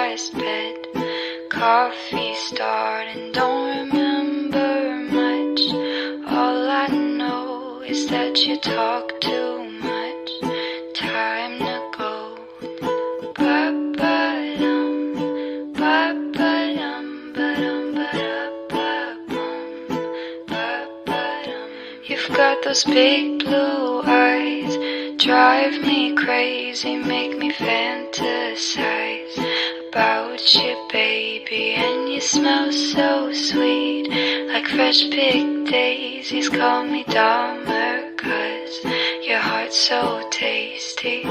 overpriced bed. Coffee started, don't remember much. All I know is that you talk too much. Time to go. Ba-ba-dum, ba-ba-dum, ba-dum, ba-da-ba-bum, ba-ba-dum. You've got those big blue eyes, drive me crazy, make me fantasize about you, baby. And you smell so sweet, like fresh picked daisies. Call me Dahmer, 'cause your heart's so tasty.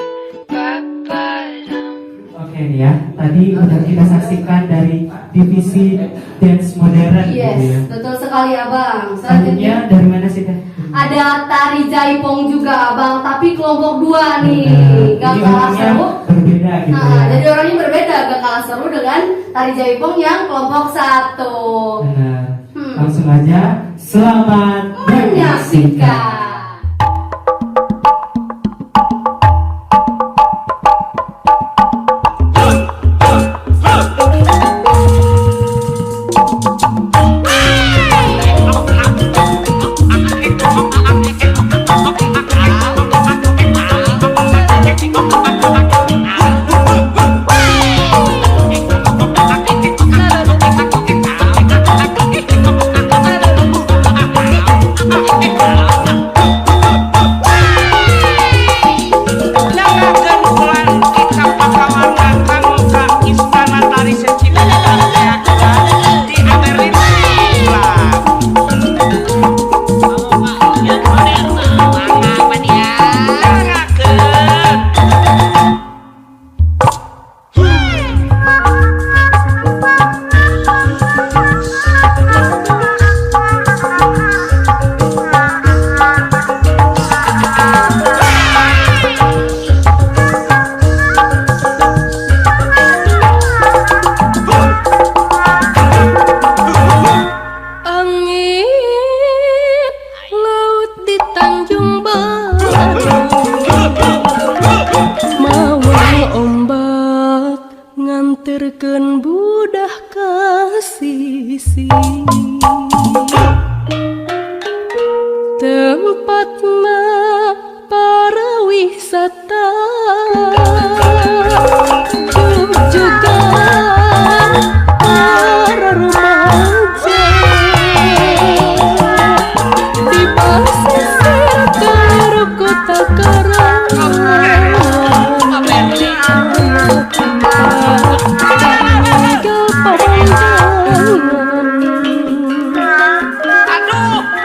Ba-ba-dum. Oke nih ya, tadi udah kita saksikan dari divisi dance modern gitu ya. Yes, betul sekali Abang. Selanjutnya dari mana sih Teh? Ada tari jaipong juga Abang, tapi kelompok 2 nih. Gak Ini kalah orangnya seru. berbeda gitu Nah, ya. jadi orangnya berbeda, gak kalah seru dengan tari jaipong yang kelompok 1. Benar. Langsung aja, selamat Menyaksikan. nganterkeun budah kasisi tempatna para wisata juga para remaja di pasisir Karo kota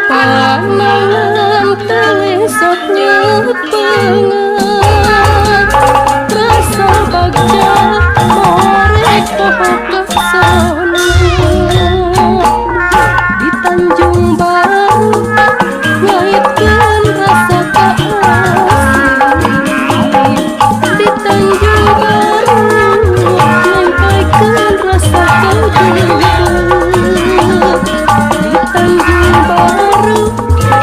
panangan telesotnya pengen rasa bagja morek pohon kesana di Tanjung Baru ngaitkan rasa keasing di Tanjung Baru nyampaikan rasa kejujuran di Tanjung Baru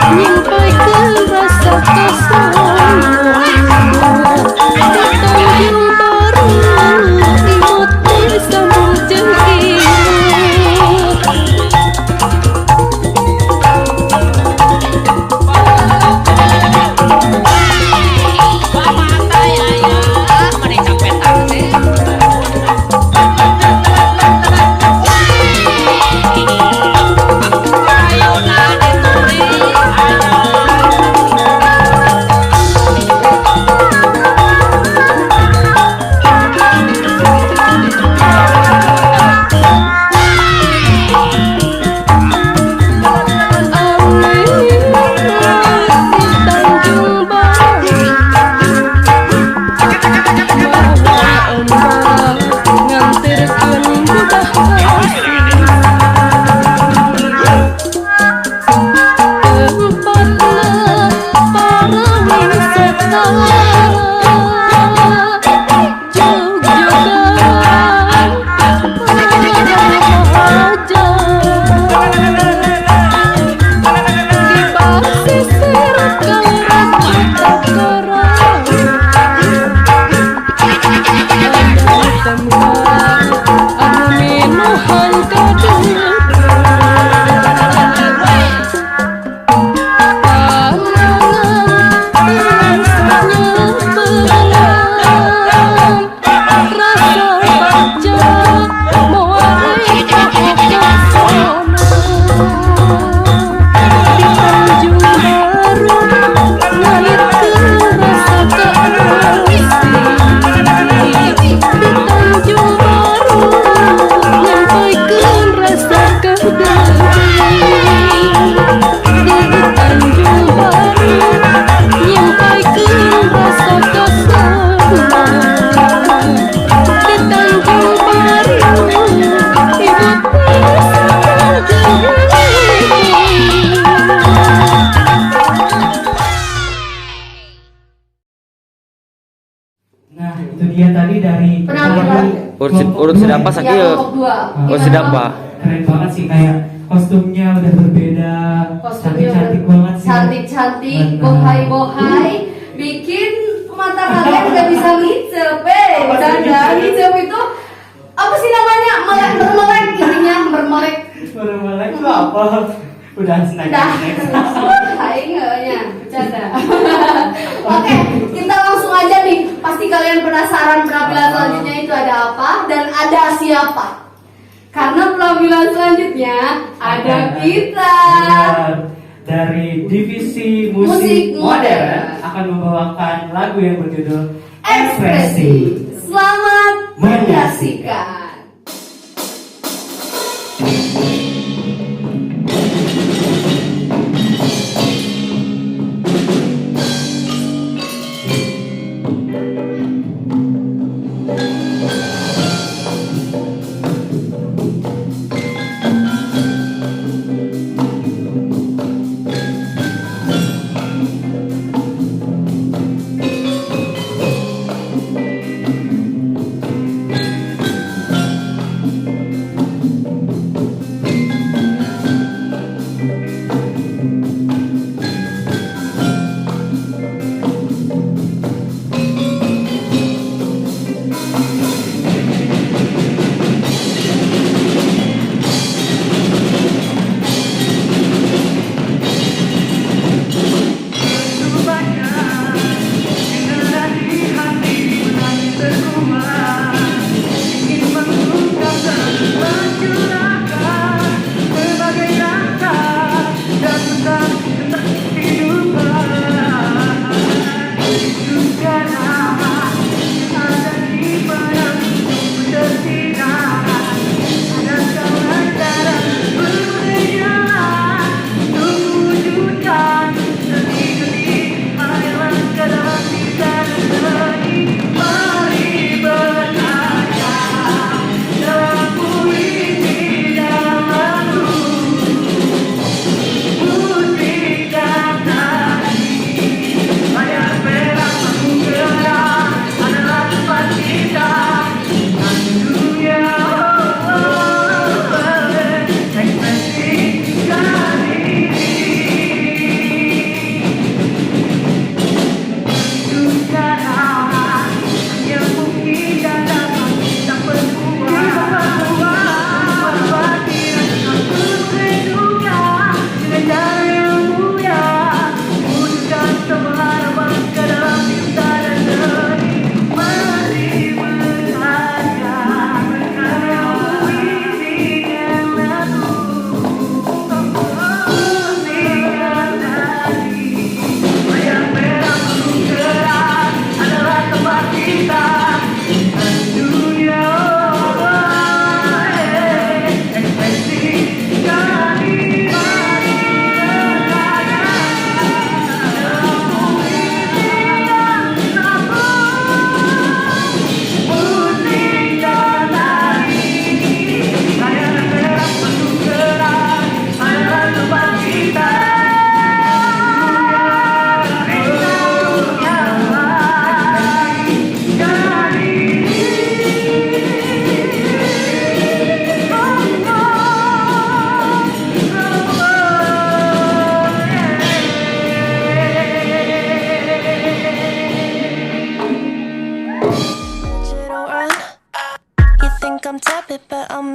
nyampaikan rasa kesayangan di Tanjung Baru imut disambut urut siapa sakit Ya, ya? kelompok 2. Oh siapa? Keren banget sih, kayak kostumnya udah berbeda, Kostumnya cantik banget sih. cantik, Benar. bohai, bikin mata kalian udah bisa ngicep, dan ngicep itu apa sih namanya, mermelek intinya, mermelek. Mermelek itu apa? Udah snack. Hai nggaknya, bercanda. Oke, kita langsung aja nih. Pasti kalian penasaran penampilan selanjutnya itu ada apa dan ada siapa. Karena penampilan selanjutnya ada kita. Dari divisi Musik musik modern modern akan membawakan lagu yang berjudul Ekspresi. Selamat menyaksikan.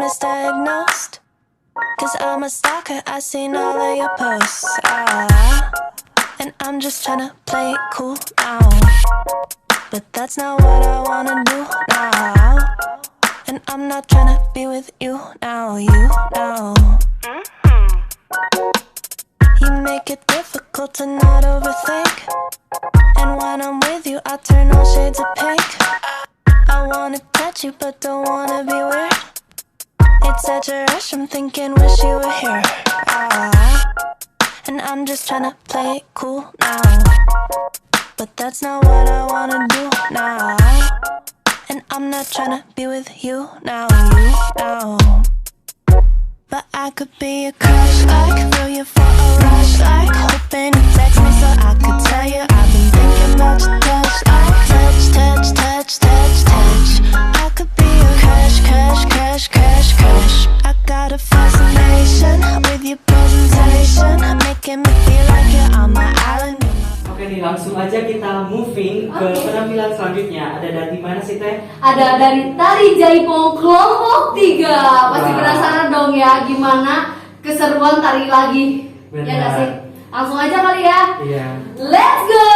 misdiagnosed. Cause I'm a stalker, I seen all of your posts. And I'm just tryna play it cool now. But that's not what I wanna do now. And I'm not tryna be with you now, you now. You make it difficult to not overthink. And when I'm with you, I turn all shades of pink. I wanna touch you, but don't wanna be weird. It's such a rush, I'm thinking, wish you were here. And I'm just tryna play it cool now. But that's not what I wanna do now. And I'm not tryna be with you now, you now. But I could be a crush, like throw you for a rush, like hoping you text me so I could tell you I've been thinking about your touch, like touch, touch, touch, touch, touch. I could be a crush, mana sih Teh? Ada dari Tari Jaipong kelompok 3. Pasti penasaran dong ya gimana keseruan tari lagi. Benar. Ya nggak sih? Langsung aja kali ya. Iya. Let's go.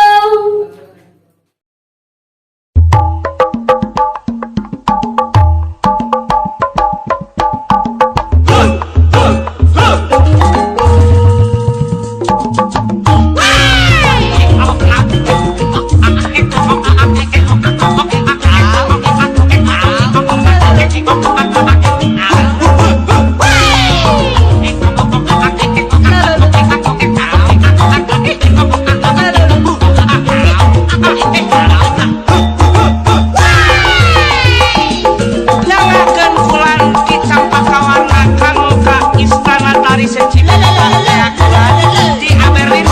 Jangankan bulan kita pakawarna kanggo ka istana tari secipta di Aberlin.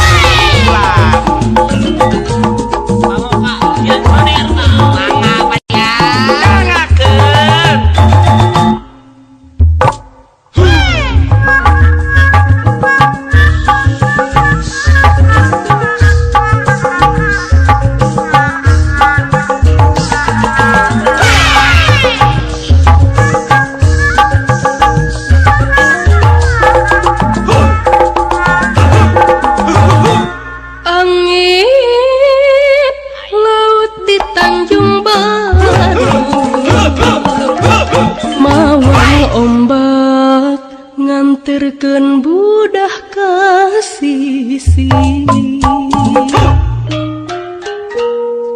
nganterkeun budah kasisi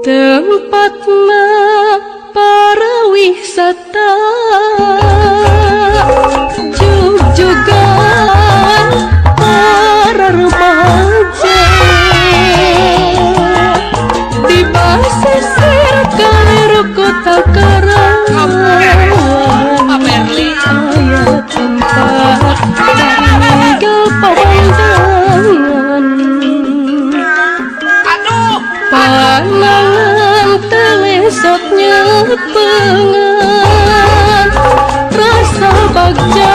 tempatna para wisata jug-jugan para remaja di basisir kaliru kota Karawang aya tempat tinggal pemandangan panangan telesotnya pengan rasa bagja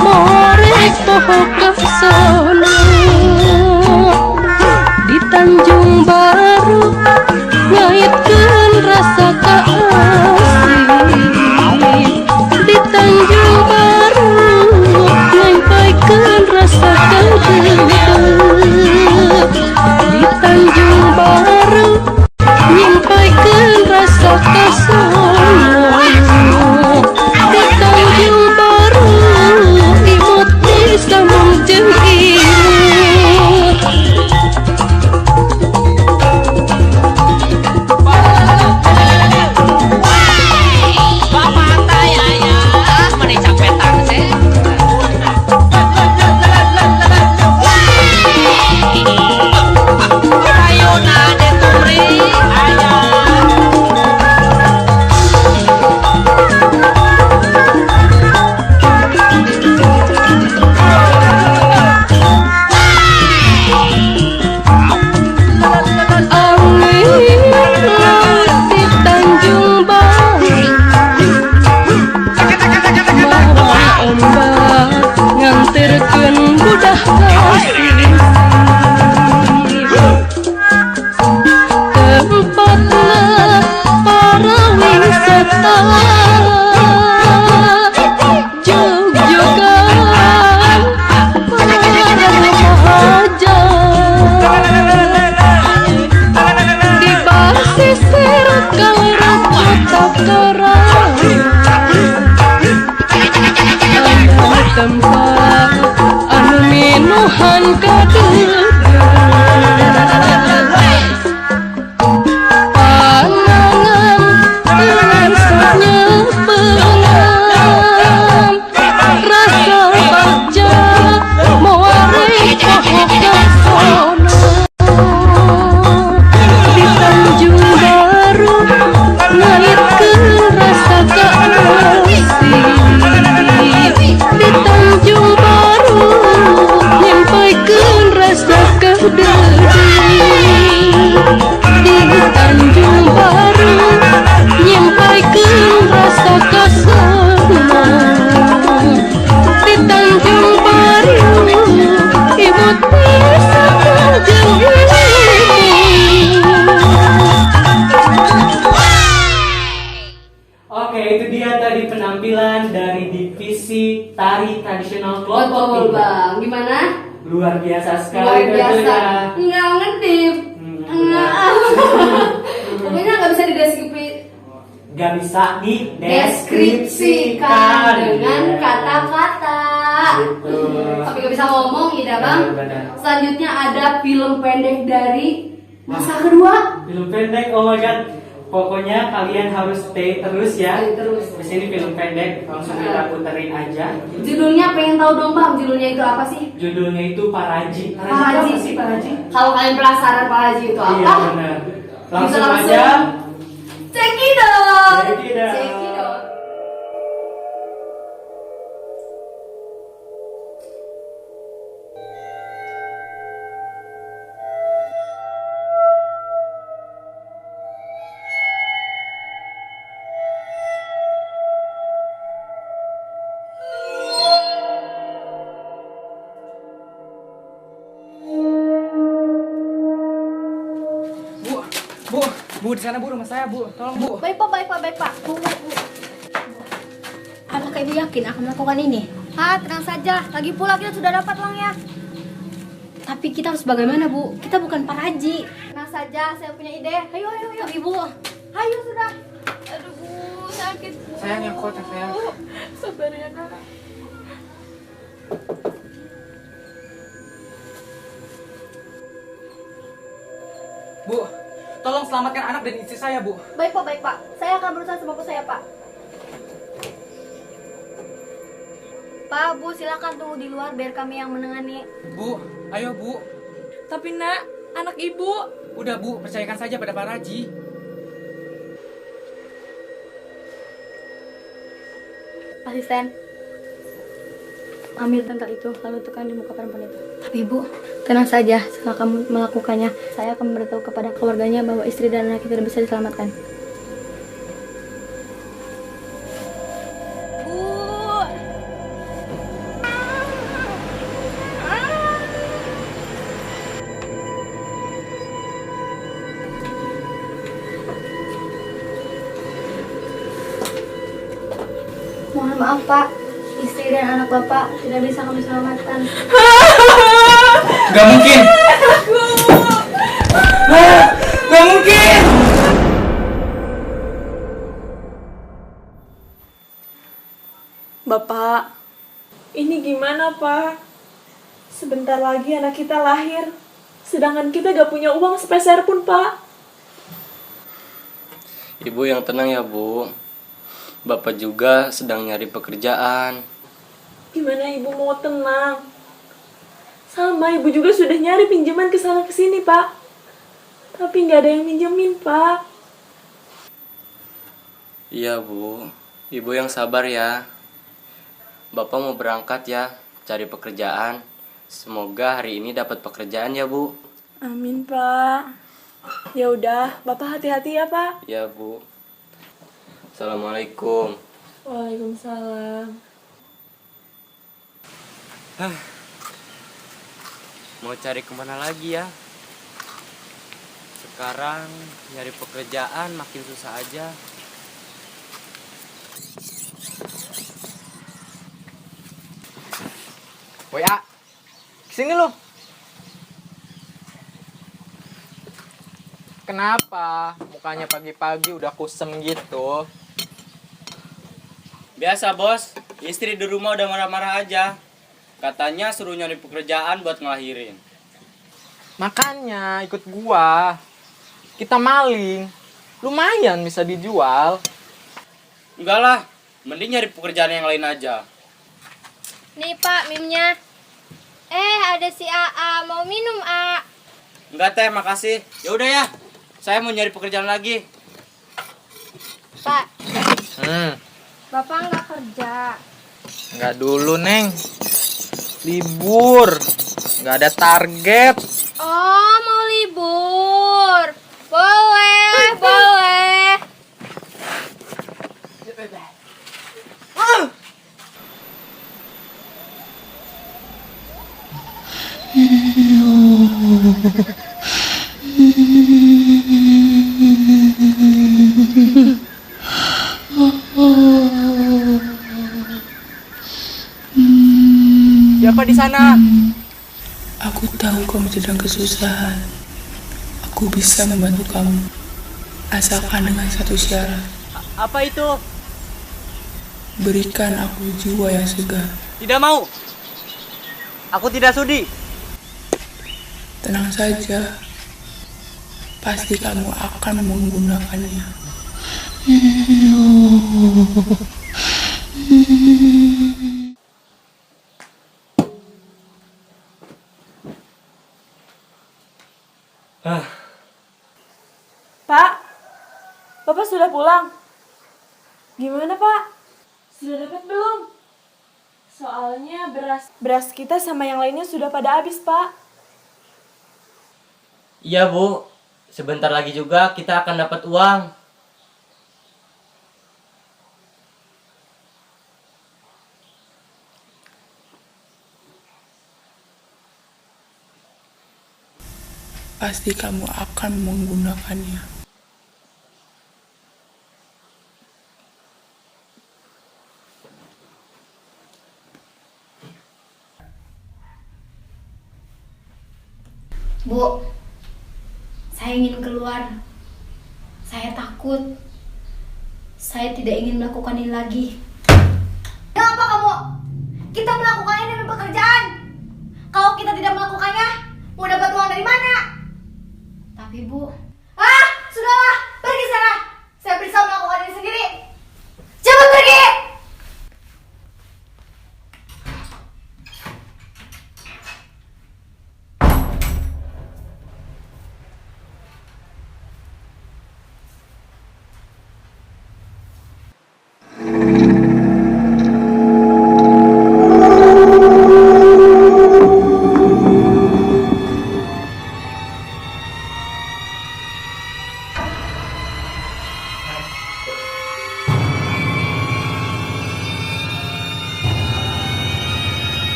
morek poho kasona di Tanjung Baru ngaitkeun rasa kaasih di Tanjung Baru nyampaikeun rasa kadeuk di Tanjung Baru nyampaikeun rasa kasona di Tanjung Baru imut disambung jeung imut nganterkeun budah kasih tempatna para wisata jug-jugan para remaja di basisir kaliru kota Karawang tempat anu minuhan kadegan panangan telesotnya pengan rasa bagja moarek poho kasona di Tanjung Baru ngaitkeun rasa kaasih di Tanjung divisi tari tradisional kelompok Betul 3. bang, gimana? Luar biasa sekali. Luar biasa. tentunya. Nggak ngedip. Nggak. Pokoknya nggak bisa dideskripsikan. Gak bisa Deskripsikan dengan kata-kata. Tapi gak bisa ngomong, ya bang. Selanjutnya ada film pendek dari masa kedua. Film pendek, oh my god. Pokoknya kalian harus stay terus ya. Terus. Di sini film pendek, langsung kita puterin aja. Judulnya pengen tahu dong bang, judulnya itu apa sih? Judulnya itu Paraji. Paraji. Apa sih Paraji? Kalau kalian penasaran Paraji itu apa? Iya benar. Bisa Langsung aja. check it out. Check it out. Check it out. Bu, di sana Bu, rumah saya Bu, tolong Bu. Baik pak, baik pak, baik pak. Bu. Apakah ibu yakin akan melakukan ini? Tenang saja, lagi pula kita sudah dapat uangnya. Tapi kita harus bagaimana bu? Kita bukan paraji. Tenang saja, saya punya ide. Ayo, ibu. Ayo sudah. Aduh bu, sakit bu. Sayang yang kuat ya sayang. Sabar ya nak. Bu, tolong selamatkan anak dan istri saya Bu. Baik pak. Saya akan berusaha semampu saya pak. Pak, bu silakan tunggu di luar biar kami yang menangani. Bu, ayo Bu. Tapi nak, anak ibu. Udah Bu, percayakan saja pada Pak Raji. Asisten, ambil tanggal itu lalu tekan di muka perempuan itu. Tapi ibu, tenang saja. Setelah kamu melakukannya, saya akan memberitahu kepada keluarganya bahwa istri dan anak kita tidak bisa diselamatkan. Mohon maaf Pak, istri dan anak Bapak tidak bisa kami selamatkan. Gak mungkin. Gak mungkin. Bapak, ini gimana Pak? Sebentar lagi anak kita lahir, sedangkan kita gak punya uang sepeser pun Pak. Ibu yang tenang ya Bu. Bapak juga sedang nyari pekerjaan. Gimana ibu mau tenang? Sama ibu juga sudah nyari pinjaman ke sana ke sini Pak. Tapi nggak ada yang minjemin Pak. Iya Bu. Ibu yang sabar ya. Bapak mau berangkat ya, cari pekerjaan. Semoga hari ini dapat pekerjaan ya Bu. Amin Pak. Ya udah, Bapak hati-hati ya Pak. Ya Bu. Assalamualaikum. Waalaikumsalam. Mau cari kemana lagi ya? Sekarang nyari pekerjaan makin susah aja. Woi A, kesini lu. Kenapa? Mukanya pagi-pagi udah kusem gitu. Biasa bos, istri di rumah udah marah-marah aja. Katanya suruh nyari pekerjaan buat ngelahirin. Makanya ikut gua. Kita maling. Lumayan bisa dijual. Enggak lah, mending nyari pekerjaan yang lain aja. Nih Pak, minumnya. Ada si AA, mau minum A? Enggak teh, makasih. Ya udah ya, saya mau nyari pekerjaan lagi. Pak, Bapak nggak kerja. Nggak dulu, Neng. Libur. Nggak ada target. Oh, mau libur. Boleh, boleh. Siapa di sana? Aku tahu kamu sedang kesusahan. Aku bisa membantu kamu. Asalkan dengan satu syarat. Apa itu? Berikan aku jiwa yang segar. Tidak mau. Aku tidak sudi. Tenang saja. Pasti kamu akan menggunakannya. Pak, Bapak sudah pulang? Gimana Pak? Sudah dapat belum? Soalnya beras kita sama yang lainnya sudah pada habis Pak. Iya Bu, sebentar lagi juga kita akan dapat uang. Pasti kamu akan menggunakannya. Bu, saya ingin keluar. Saya takut. Saya tidak ingin melakukan ini lagi. Kenapa kamu? Kita melakukan ini demi pekerjaan. Kalau kita tidak melakukannya, mau dapat uang dari mana? Tapi Bu, Sudahlah, pergi sana. Saya bisa melakukan ini sendiri. Cepat pergi.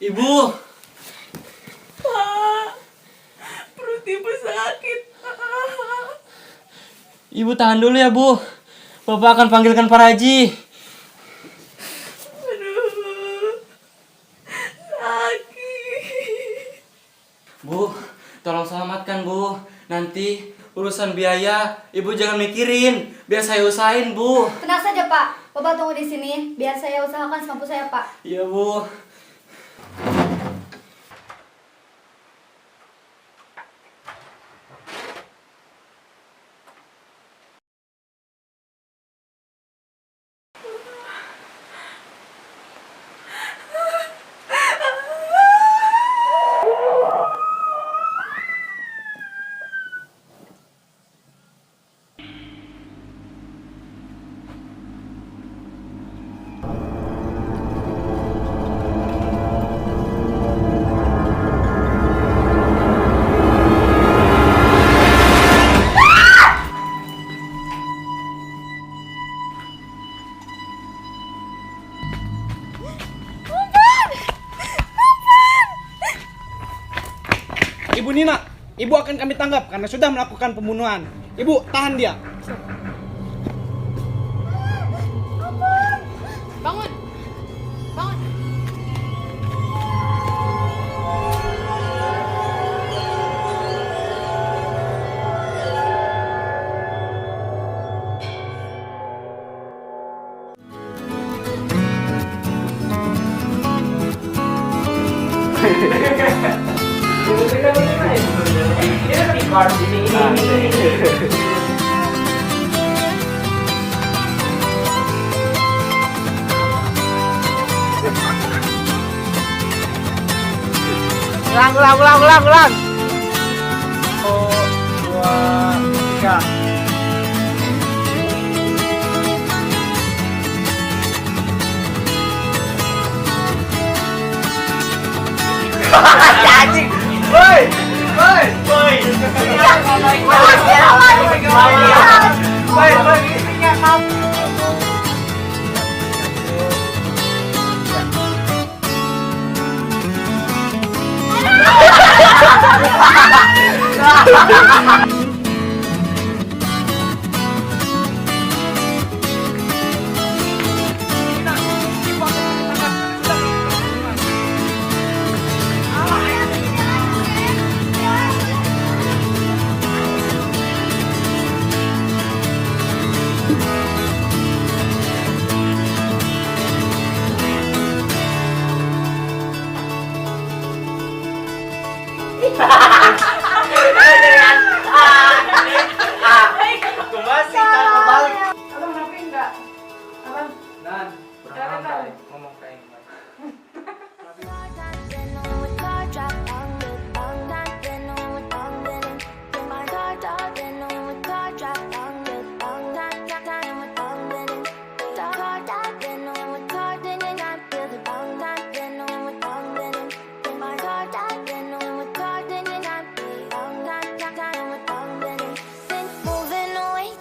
Ibu. Pak, perut ibu sakit. Ibu tahan dulu ya Bu. Bapak akan panggilkan Pak Haji. Aduh, sakit. Bu, tolong selamatkan Bu. Nanti urusan biaya Ibu jangan mikirin. Biar saya usahain Bu. tenang saja Pak. Bapak tunggu di sini, biar saya usahakan semampu saya Pak. Iya Bu. Ibu Nina, ibu akan kami tanggap karena sudah melakukan pembunuhan. Ibu, tahan dia. Bangun. Bangun. Ulang. 1, 2, 3.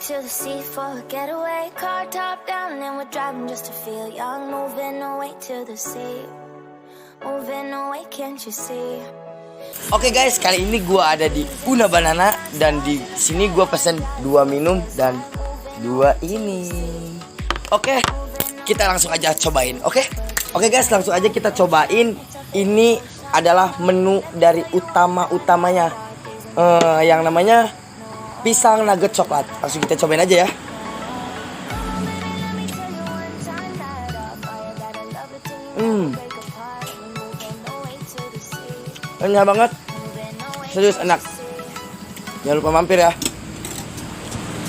To the sea for a getaway, car top down and we're driving just to feel young. Moving away to the sea, moving away, can't you see? Oke guys, kali ini gua ada di Una Banana dan di sini gua pesen 2 minum dan 2 ini. Oke, kita langsung aja cobain. Oke guys, langsung aja kita cobain. Ini adalah menu dari utamanya yang namanya pisang nugget coklat. Langsung kita cobain aja ya. Enak banget. Serius enak. Jangan lupa mampir ya.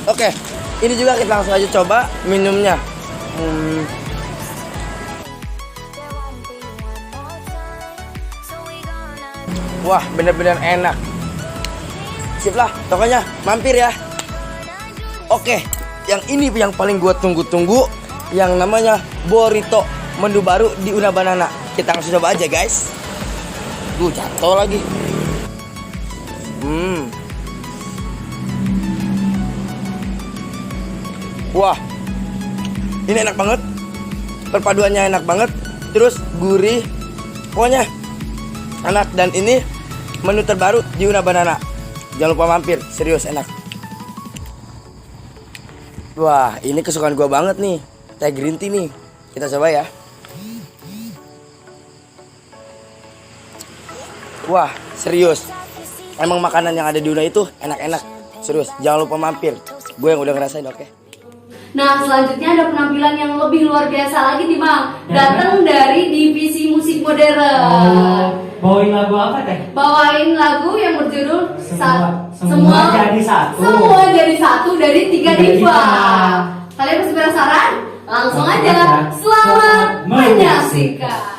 Oke, ini juga kita langsung aja coba minumnya. Wah, bener-bener enak. Sip lah, pokoknya mampir ya. Oke, yang ini yang paling gue tunggu-tunggu, yang namanya burrito, menu baru di Una Banana. Kita langsung coba aja guys. Jatuh lagi. Wah, ini enak banget. Perpaduannya enak banget. Terus gurih. Pokoknya enak. Dan ini menu terbaru di Una Banana. Jangan lupa mampir, serius enak. Wah, ini kesukaan gue banget nih. Teh green tea nih. Kita coba ya. Wah, serius. Emang makanan yang ada di Una itu enak-enak. Serius, jangan lupa mampir. Gue yang udah ngerasain, oke? Nah, selanjutnya ada penampilan yang lebih luar biasa lagi nih, Bang. Datang dari divisi musik modern. Bawain lagu apa teh? Bawain lagu yang berjudul Semua jadi satu. Semua jadi satu dari 3 diva. Kalian masih penasaran? Langsung aja. Selamat menyaksikan.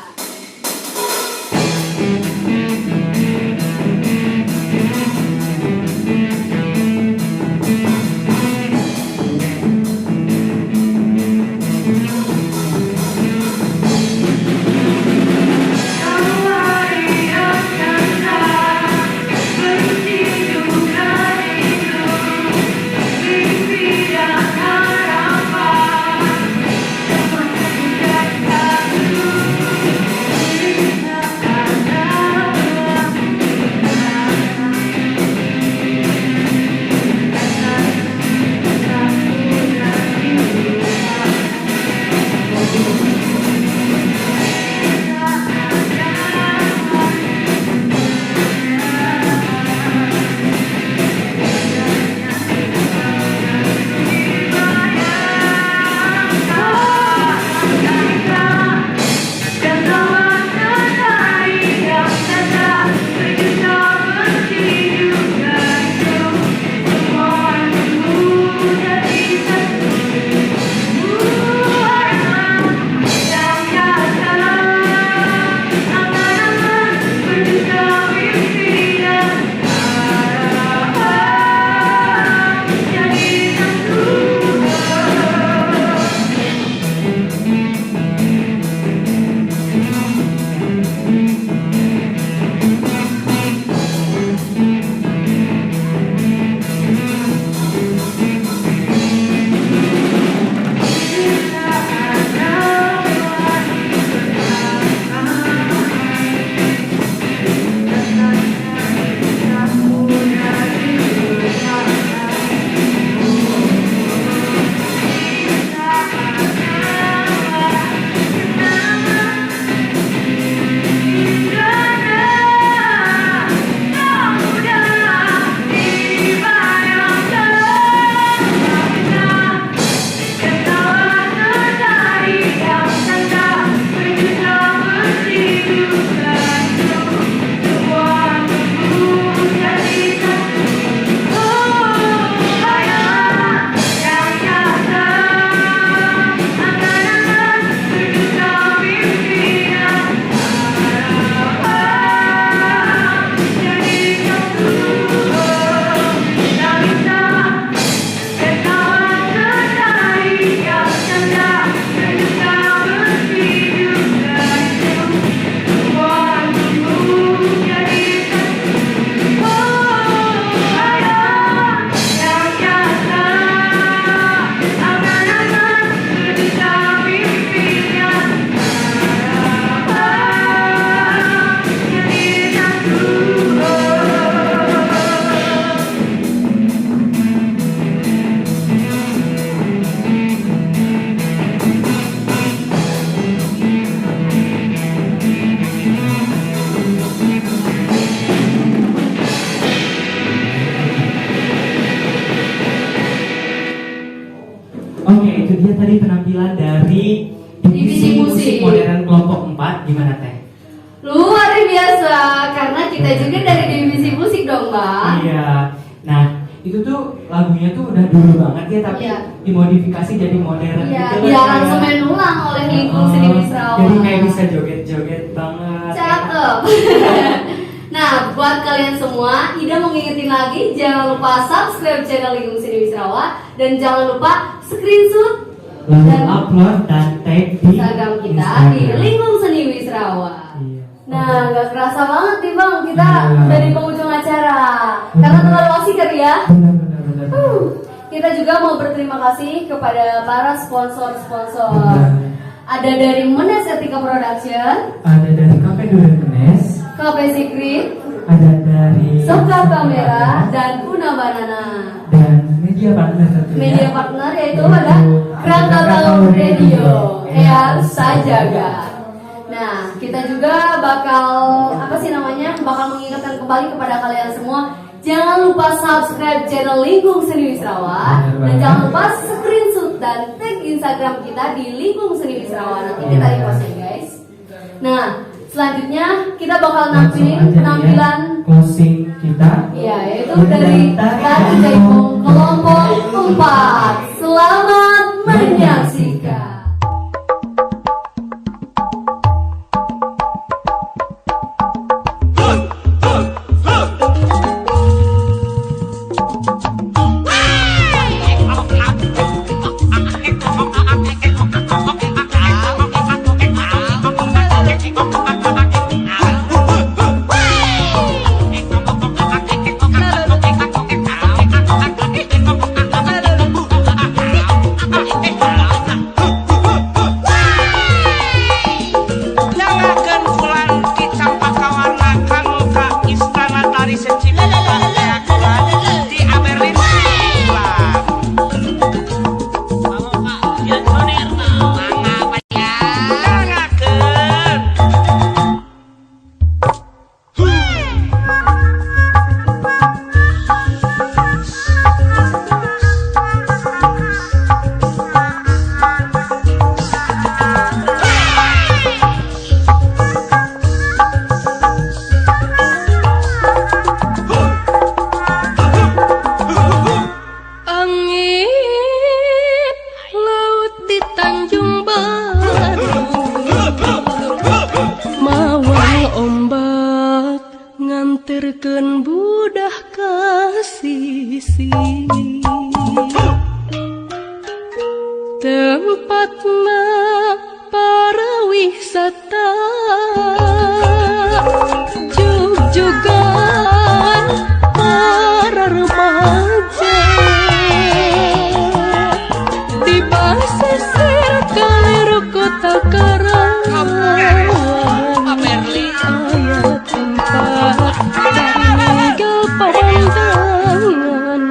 penampilan dari divisi musik modern kelompok 4 gimana Teh? Luar biasa, karena kita juga dari divisi musik dong, Mbak. Iya. Nah, itu tuh lagunya tuh udah dulu banget ya, tapi dimodifikasi jadi modern gitu. Iya, aransemen ulang oleh Lingkung Seni Wisrawa. Jadi kayak bisa joget-joget banget. Cakep. Nah, buat kalian semua, Ida mau ngingetin lagi, jangan lupa subscribe channel Lingkung Seni Wisrawa dan jangan lupa screenshot lalu dan upload dan tag di Instagram kita di Lingkung Seni Wisrawa. Nah, nggak kerasa banget nih Bang, kita udah di penghujung acara. Karena terlalu asik kan ya. Kita juga mau berterima kasih kepada para sponsor-sponsor. Ada dari Menes Etika Production, ada dari Cafe Durian Menes, Cafe Secret, ada dari Soka Kamera, dan Una Banana. Dan media partner tentunya. Media partner yaitu ada Krakatau Radio, Eyar Sajaga. Nah, kita juga bakal bakal mengingatkan kembali kepada kalian semua, jangan lupa subscribe channel Lingkung Seni Wisrawa dan jangan lupa screenshot dan tag Instagram kita di Lingkung Seni Wisrawa. Nanti kita repost ya guys. Nah, selanjutnya kita bakal nampilin penampilan closing kita. Iya, yaitu dari Tari Jaipong kelompok 4. Selamat menyaksikan. nganterkeun budah kasisi tempatna para wisata jug-jugan para remaja di pasisir kaliru kota Karawang aya tempat tinggal pemandangan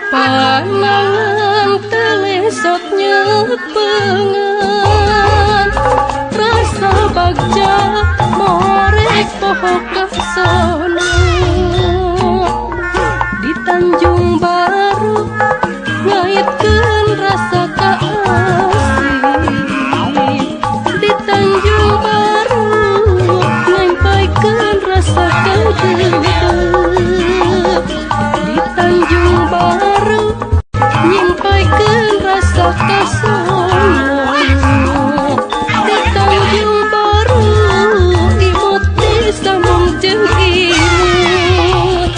panangan telesotnya pengan rasa bagja morek poho kasona di Tanjung Baru ngaitkeun rasa kaasih di Tanjung Baru ngampaikeun rasa kadeuk di Tanjung Baru nyampaikeun rasa kasona di Tanjung Baru imut disambung jeung imut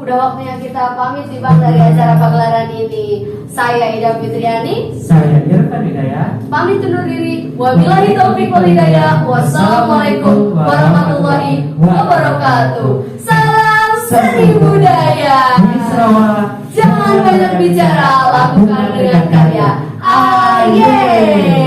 Udah waktunya kita pamit nih Bang dari acara pagelaran ini. Saya Ida Fitriani. Saya Irfan Hidayat. Pamit undur diri. Wabillahi taufiq wal hidayah. Wassalamualaikum warahmatullahi wabarakatuh. Salam seni budaya. Jangan banyak bicara, lakukan dengan karya. Aye.